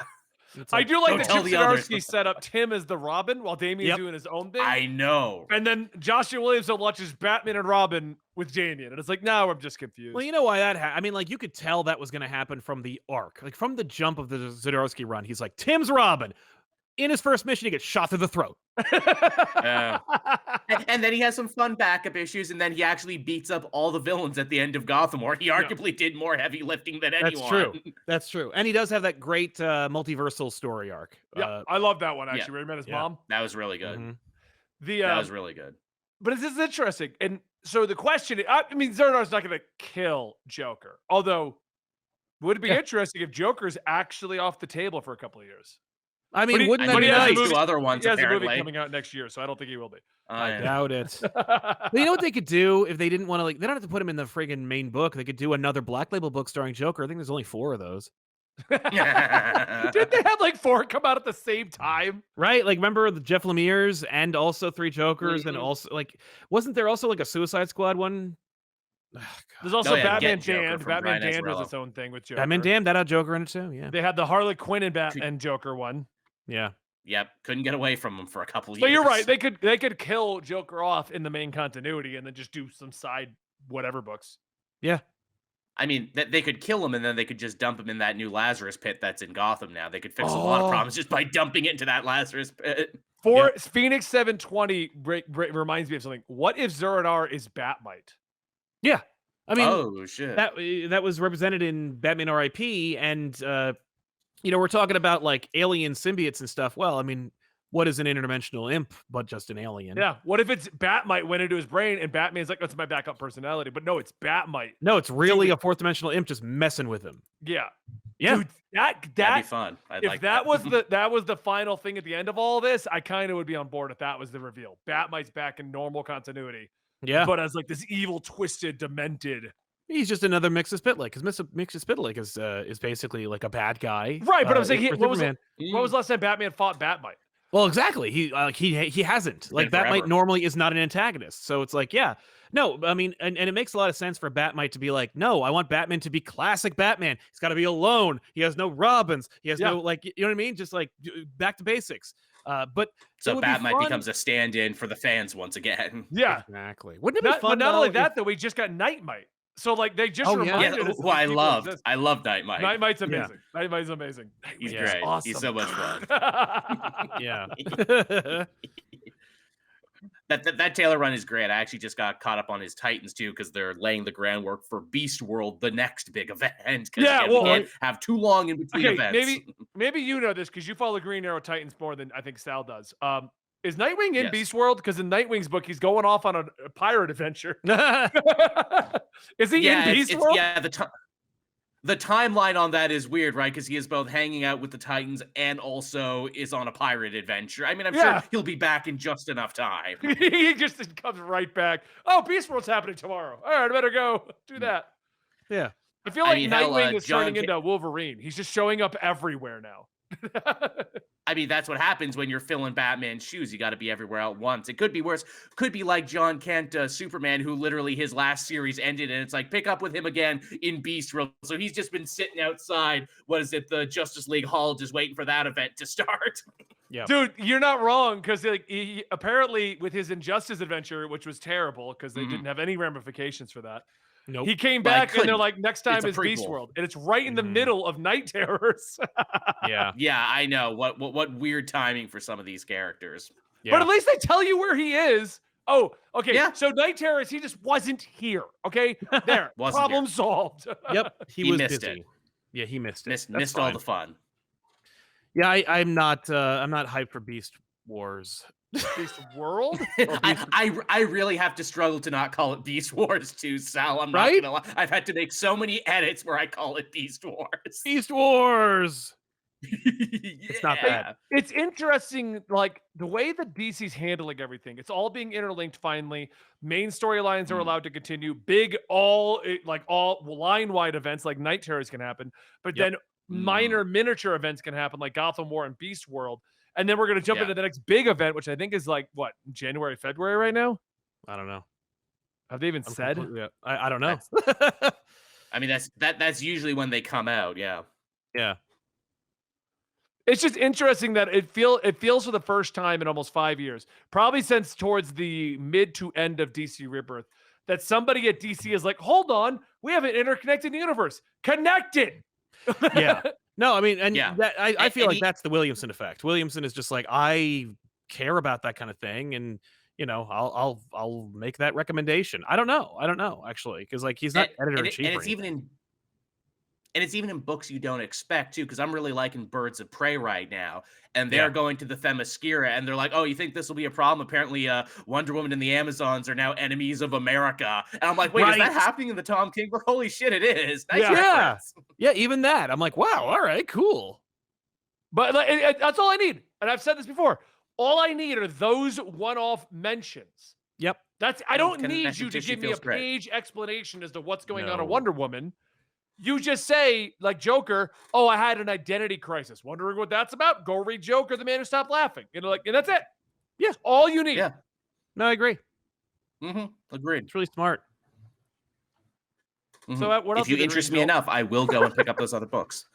Like, I do like that Chip others. Zdarsky set up Tim as the Robin while Damien's doing his own thing. I know. And then Joshua Williamson watches Batman and Robin with Damien. And it's like, now I'm just confused. Well, you know why that happened? I mean, like, you could tell that was going to happen from the arc. Like, from the jump of the Zdarsky run, he's like, Tim's Robin. In his first mission, he gets shot through the throat. And then he has some fun backup issues, and then he actually beats up all the villains at the end of Gotham War. He arguably did more heavy lifting than anyone. That's true. That's true. And he does have that great multiversal story arc. Yeah, I love that one, actually, where he met his mom. That was really good. Mm-hmm. That was really good. But this is interesting. And so the question, I mean, Zardar's not going to kill Joker. Although, would it be interesting if Joker's actually off the table for a couple of years? I mean, wouldn't that be nice? nice? Two other ones, he has apparently. a movie coming out next year, so I don't think he will be. I doubt it. But you know what they could do if they didn't want to, like, they don't have to put him in the friggin' main book. They could do another Black Label book starring Joker. I think there's only 4 of those. Didn't they have like 4 come out at the same time? Right? Like, remember the Jeff Lemire's and also 3 Jokers, and also, like, wasn't there also like a Suicide Squad one? There's also Batman Damned. Batman Damned was its own thing with Joker. Batman Damned, that had Joker in it too, yeah. They had the Harley Quinn and Batman Joker one. Yeah. Yep. Couldn't get away from him for a couple years. So you're right. They could kill Joker off in the main continuity and then just do some side whatever books. Yeah. I mean, they could kill him and then they could just dump him in that new Lazarus pit that's in Gotham now. They could fix a lot of problems just by dumping it into that Lazarus pit. Phoenix 720 reminds me of something. What if Zardar is Batmite? Yeah. I mean, oh shit. That was represented in Batman R.I.P. and you know, we're talking about like alien symbiotes and stuff. Well, I mean, what is an interdimensional imp but just an alien? Yeah. What if it's Batmite went into his brain and Batman's like, that's my backup personality. But no, it's Batmite. No, it's really a 4th dimensional imp just messing with him. Yeah. Yeah. Dude, that'd be fun. If that was the final thing at the end of all this, I kind of would be on board if that was the reveal. Batmite's back in normal continuity. Yeah. But as like this evil, twisted, demented. He's just another Mixus Pitlick, because Mixus Pitlick is basically like a bad guy. Right, but I'm saying when was the last time Batman fought Batmite? Well, exactly. He hasn't. Like, Batmite normally is not an antagonist. So it's like, yeah. No, I mean, and it makes a lot of sense for Batmite to be like, no, I want Batman to be classic Batman. He's got to be alone. He has no Robins. He has no, like, you know what I mean? Just like back to basics. But so Batmite becomes a stand-in for the fans once again. Yeah, exactly. Wouldn't it be fun? But not only that, though, we just got Nightmite. So like they just reminded us. Who I love Nightmite. Nightmite's amazing. Yeah. Nightmite's amazing. He's great. Awesome. He's so much fun. Yeah. That Taylor run is great. I actually just got caught up on his Titans too because they're laying the groundwork for Beastworld, the next big event. Yeah, we can't have too long in between events. Maybe you know this because you follow Green Arrow Titans more than I think Sal does. Is Nightwing in Beastworld? Because in Nightwing's book, he's going off on a pirate adventure. Is he in Beastworld? The timeline on that is weird, right? Because he is both hanging out with the Titans and also is on a pirate adventure. I mean, I'm sure he'll be back in just enough time. He just comes right back. Oh, Beastworld's happening tomorrow. All right, I better go do that. Yeah. I feel like Nightwing is turning into Wolverine. He's just showing up everywhere now. I mean, that's what happens when you're filling Batman's shoes. You got to be everywhere at once. It could be worse. Could be like John Kent, Superman, who literally his last series ended, and it's like pick up with him again in Beastworld. So he's just been sitting outside. What is it? The Justice League Hall, just waiting for that event to start. Yeah, dude, you're not wrong because like he apparently with his Injustice adventure, which was terrible because they didn't have any ramifications for that. Nope. He came back and they're like, next time is Beastworld. And it's right in the middle of Night Terrors. Yeah. Yeah, I know. What weird timing for some of these characters. Yeah. But at least they tell you where he is. Oh, okay. Yeah. So Night Terrors, he just wasn't here. Okay, there. Wasn't Problem here. solved. Yep, he He was missed busy. it. Yeah, he missed it. That's Missed all fine. the fun. Yeah, I'm not hyped for Beast Wars. Beast World. I really have to struggle to not call it Beast Wars too, Sal. I'm not Right? gonna lie. I've had to make so many edits where I call it Beast Wars. Beast Wars. It's not bad. It's interesting, like the way that DC's handling everything. It's all being interlinked. Finally, main storylines are allowed to continue. Big, all line-wide events like Night Terrors can happen, but Yep. then minor miniature events can happen like Gotham War and Beastworld. And then we're gonna jump into the next big event, which I think is like what, January, February right now. I don't know. Have they even said? I don't know. I mean, that's usually when they come out. Yeah. Yeah. It's just interesting that it feels for the first time in almost 5 years, probably since towards the mid to end of DC Rebirth, that somebody at DC is like, hold on, we have an interconnected universe. Connected. Yeah. No, I mean, and Yeah. that I feel And like that's the Williamson effect. Williamson is just like, I care about that kind of thing, and you know, I'll make that recommendation. I don't know actually, because like he's not editor in chief. And it's even in books you don't expect too, because I'm really liking Birds of Prey right now, and they're going to the Themyscira, and they're like, "Oh, you think this will be a problem? Apparently, Wonder Woman and the Amazons are now enemies of America." And I'm like, "Wait, is that happening in the Tom King book? Holy shit, it is!" Nice reference. Yeah, even that. I'm like, wow, all right, cool. But that's all I need, and I've said this before. All I need are those one-off mentions. Yep. I don't need you to give me a page explanation as to what's going on in Wonder Woman. You just say, like Joker, "Oh, I had an identity crisis. Wondering what that's about? Go read Joker, the Man Who Stopped Laughing." And that's it. Yeah, that's all you need. Yeah. No, I agree. Agreed. It's really smart. So what else? If you interest me enough, I will go and pick up those other books.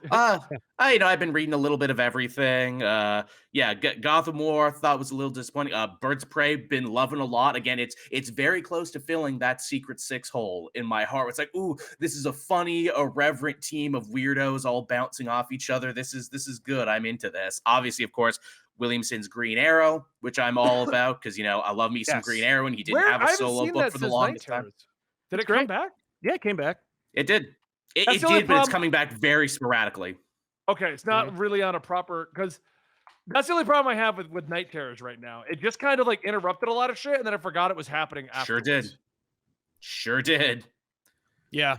I've been reading a little bit of everything. Gotham War thought was a little disappointing. Birds of Prey been loving a lot. Again, it's very close to filling that Secret Six hole in my heart. It's like, ooh, this is a funny, irreverent team of weirdos all bouncing off each other. This is good. I'm into this. Obviously, of course, Williamson's Green Arrow, which I'm all about because I love me some Green Arrow, and he didn't have a solo book for the longest time. Did it come back? Yeah, it came back. It did. It did, but it's coming back very sporadically. Okay, it's not really on a proper, because that's the only problem I have with Night Terrors right now. It just kind of like interrupted a lot of shit, and then I forgot it was happening afterwards. Sure did. Yeah.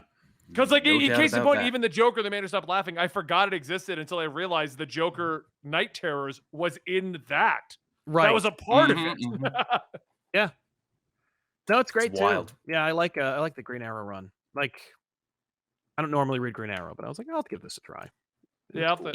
Because like in case in point, even the Joker, the Man Who Stopped Laughing, I forgot it existed until I realized the Joker Night Terrors was in that. Right. That was a part of it. Yeah. No, it's great It's too. wild. Yeah, I like the Green Arrow run. Like, I don't normally read Green Arrow, but I was like, I'll give this a try. Yeah, I'll fill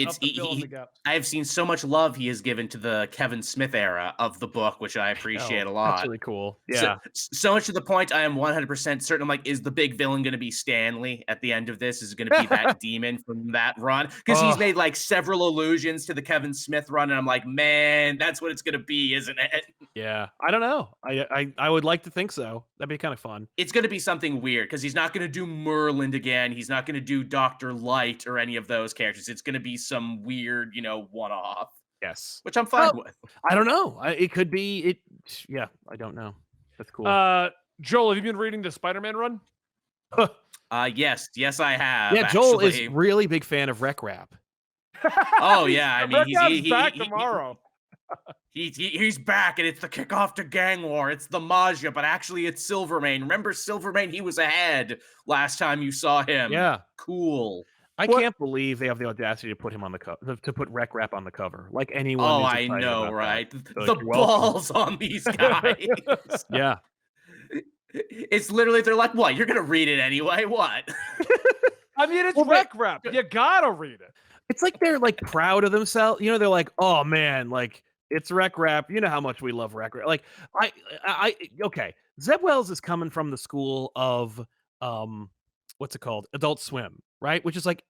in the gaps. I have seen so much love he has given to the Kevin Smith era of the book, which I appreciate a lot. That's really cool. Yeah. So much to the point, I am 100% certain. I'm like, is the big villain going to be Stanley at the end of this? Is it going to be that demon from that run? Because he's made like several allusions to the Kevin Smith run, and I'm like, man, that's what it's going to be, isn't it? Yeah. I don't know. I would like to think so. That'd be kind of fun. It's going to be something weird because he's not going to do Merlin again. He's not going to do Dr. Light or any of those characters. It's going to be some weird, one-off. Yes. Which I'm fine with. I don't know. It could be it. Yeah, I don't know. That's cool. Joel, have you been reading the Spiderman Run? Yes, I have. Yeah, Joel is really big fan of Rec Rap. Oh yeah, I mean he's back tomorrow. He's back, and it's the kickoff to Gang War. It's the Magia, but actually it's Silvermane. Remember Silvermane? He was ahead last time you saw him. Yeah, cool. I can't believe they have the audacity to put him on the cover, to put Rec Rap on the cover. Like anyone. Oh, I know, right? The balls on these guys. Yeah. It's literally, they're like, what? You're going to read it anyway? What? I mean, it's Rec Rap. You gotta read it. It's like they're like proud of themselves. They're like, oh man, like it's Rec Rap. You know how much we love Rec Rap. Like okay. Zeb Wells is coming from the school of what's it called? Adult Swim, right? Which is like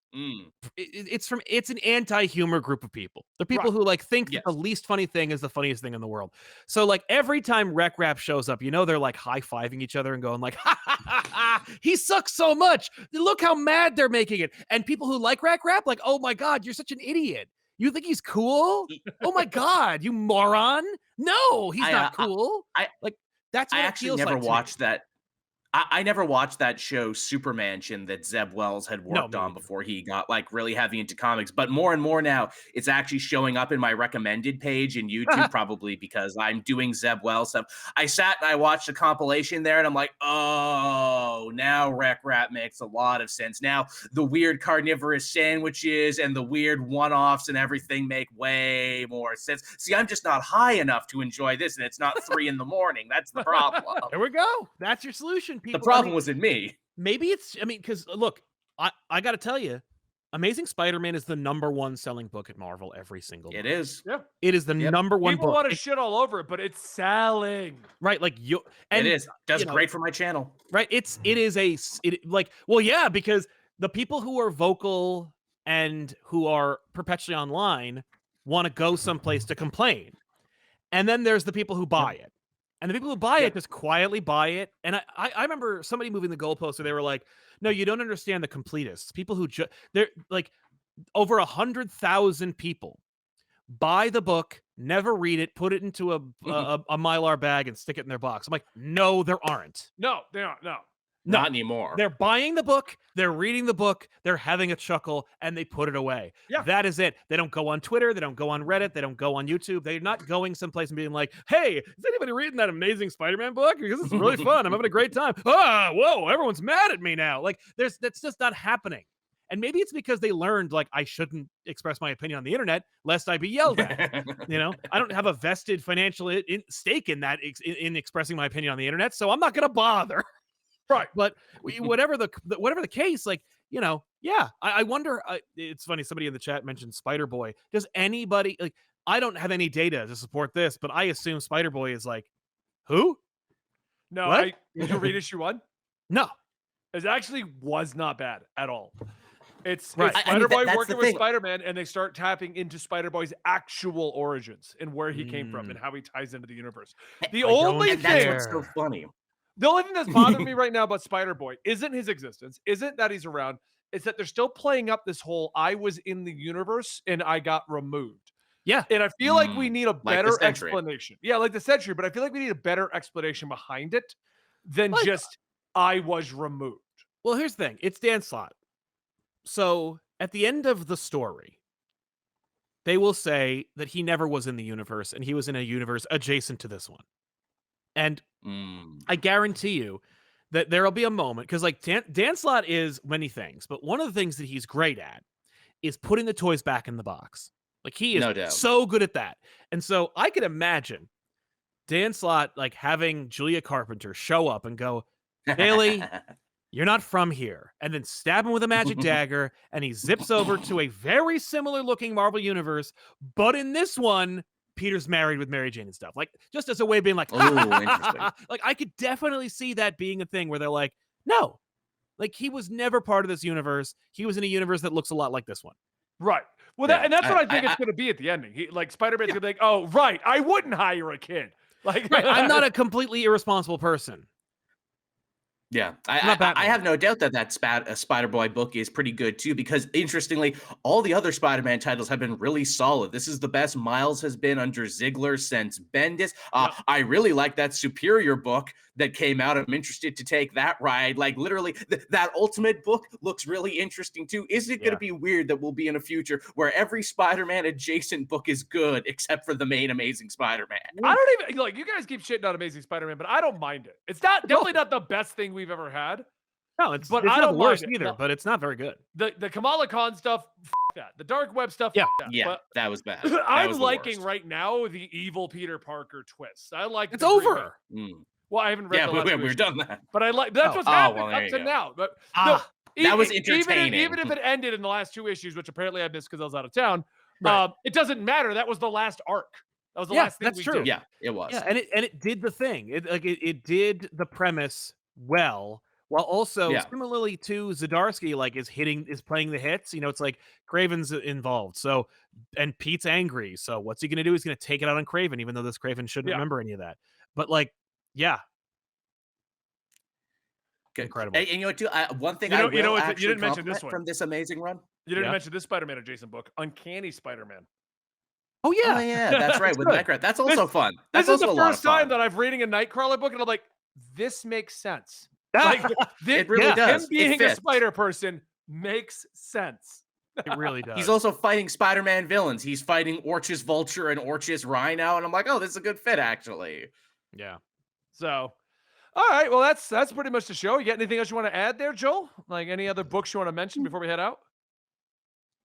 it's an anti-humor group of people. They're people who like think that the least funny thing is the funniest thing in the world. So like every time Rec Rap shows up, they're like high-fiving each other and going like, ha ha ha ha, he sucks so much. Look how mad they're making it. And people who like Rec Rap, like, oh my God, you're such an idiot. You think he's cool? Oh my God, you moron. No, he's not cool. That's what I it actually feels never like to me. watched that. I never watched that show Supermansion that Zeb Wells had No, worked me on neither. before he got like really heavy into comics. But more and more now, it's actually showing up in my recommended page in YouTube, probably because I'm doing Zeb Wells stuff. I sat and I watched a compilation there, and I'm like, oh, now Rec Rat makes a lot of sense. Now the weird carnivorous sandwiches and the weird one-offs and everything make way more sense. See, I'm just not high enough to enjoy this, and it's not 3 in the morning. That's the problem. There we go. That's your solution, people. The problem was in me. Maybe it's, I mean, because look, I got to tell you, Amazing Spider-Man is the #1 selling book at Marvel every single month. It is. Yeah. It is the Yep. #1 People book. want to shit all over it, but it's selling. Right, like and It is. Does you know, great for my channel. right. Like, well, yeah, because the people who are vocal and who are perpetually online want to go someplace to complain. And then there's the people who buy it. And the people who buy it just quietly buy it. And I remember somebody moving the goalpost where they were like, no, you don't understand the completists. People who they're like over 100,000 people buy the book, never read it, put it into a Mylar bag and stick it in their box. I'm like, no, there aren't. No, they aren't. No. Not anymore. They're buying the book, they're reading the book, they're having a chuckle, and they put it away. Yeah. That is it. They don't go on Twitter, they don't go on Reddit, they don't go on YouTube. They're not going someplace and being like, hey, is anybody reading that Amazing Spider-Man book? Because it's really fun. I'm having a great time. Whoa, everyone's mad at me now. Like, that's just not happening. And maybe it's because they learned, like, I shouldn't express my opinion on the internet lest I be yelled at. You know, I don't have a vested financial stake in that in expressing my opinion on the internet, so I'm not going to bother. Right. But whatever the case, like, you know, yeah, I wonder. It's funny. Somebody in the chat mentioned Spider-Boy. Does anybody, like, I don't have any data to support this, but I assume Spider-Boy is like, who? No, What? did you read issue 1? No. It actually was not bad at all. It's Right. Spider-Boy that's working the with thing. Spider-Man, and they start tapping into Spider-Boy's actual origins and where he came from and how he ties into the universe. The only And that's thing, what's so funny. the only thing that's bothering me right now about Spider-Boy isn't his existence, isn't that he's around. It's that they're still playing up this whole I was in the universe and I got removed. Yeah. And I feel like we need a Like the better Sentry. explanation. Yeah, like the Sentry, but I feel like we need a better explanation behind it than Like- just I was removed. Well, here's the thing. It's Dan Slott. So at the end of the story, they will say that he never was in the universe and he was in a universe adjacent to this one. And I guarantee you that there'll be a moment, because like Dan Slott is many things, but one of the things that he's great at is putting the toys back in the box. Like, he is No doubt. so good at that. And so I could imagine Dan Slott like having Julia Carpenter show up and go, Bailey, you're not from here, and then stab him with a magic dagger, and he zips over to a very similar looking Marvel universe, but in this one, Peter's married with Mary Jane and stuff. Like, just as a way of being like, Ooh, interesting. like, I could definitely see that being a thing where they're like, no, like, he was never part of this universe. He was in a universe that looks a lot like this one. Right. Well, Yeah, and that's what I think it's going to be at the ending. He, like, Spider-Man's going to be like, oh, right, I wouldn't hire a kid. Like, Right. I'm not a completely irresponsible person. Yeah, Not Batman. I have no doubt that Spider-Boy book is pretty good too, because interestingly, all the other Spider-Man titles have been really solid. This is the best Miles has been under Ziegler since Bendis. I really like that Superior book that came out. I'm interested to take that ride. Like, literally, that Ultimate book looks really interesting too. Is it going to be weird that we'll be in a future where every Spider-Man adjacent book is good except for the main Amazing Spider-Man? I don't even, like, you guys keep shitting on Amazing Spider-Man, but I don't mind it. It's not definitely not the best thing we've ever had. No, But it's I not don't the worst mind it. either, No. but it's not very good. The Kamala Khan stuff, that. The Dark Web stuff, Yeah. that. Yeah, But that was bad. That I'm was the liking worst. right now the evil Peter Parker twist. I like It's the Green over. Mm. Well, I haven't read Yeah, the last two we're issues, done that. but I like that's Oh. what's Oh, happened well, there up you to go. now. But That was even entertaining. if it ended in the last two issues, which apparently I missed because I was out of town, Right. it doesn't matter. That was the last arc. That was the Yeah, last thing that's we true. did. Yeah, it was. Yeah, and it did the thing. It did the premise well, while also Yeah. similarly to Zdarsky, like, is playing the hits. You know, it's like Craven's involved. So, and Pete's angry. So what's he gonna do? He's gonna take it out on Craven, even though this Craven shouldn't Yeah. remember any of that. But like, yeah. Good. Incredible. And you know what, too? One thing You know- I will you know what, you actually didn't mention this compliment one. from this amazing run. You didn't Yeah. mention this Spider-Man adjacent book, Uncanny Spider-Man. Oh Oh yeah. yeah, that's right. With good. Nightcrawler, that's also fun. That's This is also the a lot of first time fun. that I'm reading a Nightcrawler book and I'm like, this makes sense. Like, It really does. Him being It a fits. spider person makes sense. It really does. He's also fighting Spider-Man villains. He's fighting Orchis Vulture and Orchis Rhino, and I'm like, oh, this is a good fit, actually. yeah. So, all right. Well, that's pretty much the show. You got anything else you want to add there, Joel? Like any other books you want to mention before we head out?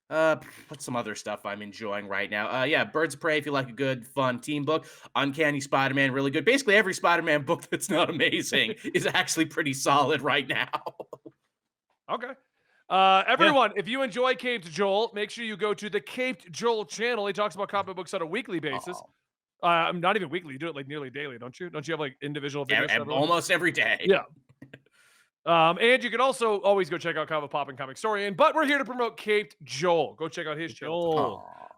What's some other stuff I'm enjoying right now? Yeah, Birds of Prey, if you like a good, fun team book. Uncanny Spider-Man, really good. Basically, every Spider-Man book that's not amazing is actually pretty solid right now. Okay. Everyone, if you enjoy Caped Joel, make sure you go to the Caped Joel channel. He talks about comic books on a weekly basis. Oh. Not even weekly. You do it like nearly daily, don't you? Don't you have like individual Yeah, videos? for everyone? almost every day. Yeah. And you can also always go check out Comic Pop and Comic Historian, but we're here to promote Caped Joel. Go check out his channel.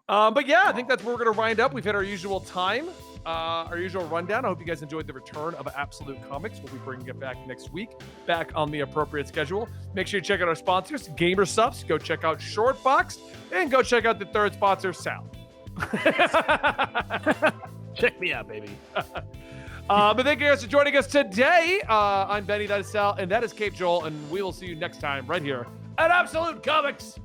Joel. But yeah, I think that's where we're going to wind up. We've hit our usual time, our usual rundown. I hope you guys enjoyed the return of Absolute Comics. We'll be bringing it back next week, back on the appropriate schedule. Make sure you check out our sponsors, GamerSupps. Go check out Shortboxed, and go check out the third sponsor, Sal. Check me out, baby. But thank you guys for joining us today. I'm Benny, that is Sal, and that is Cape Joel, and we will see you next time right here at Absolute Comics.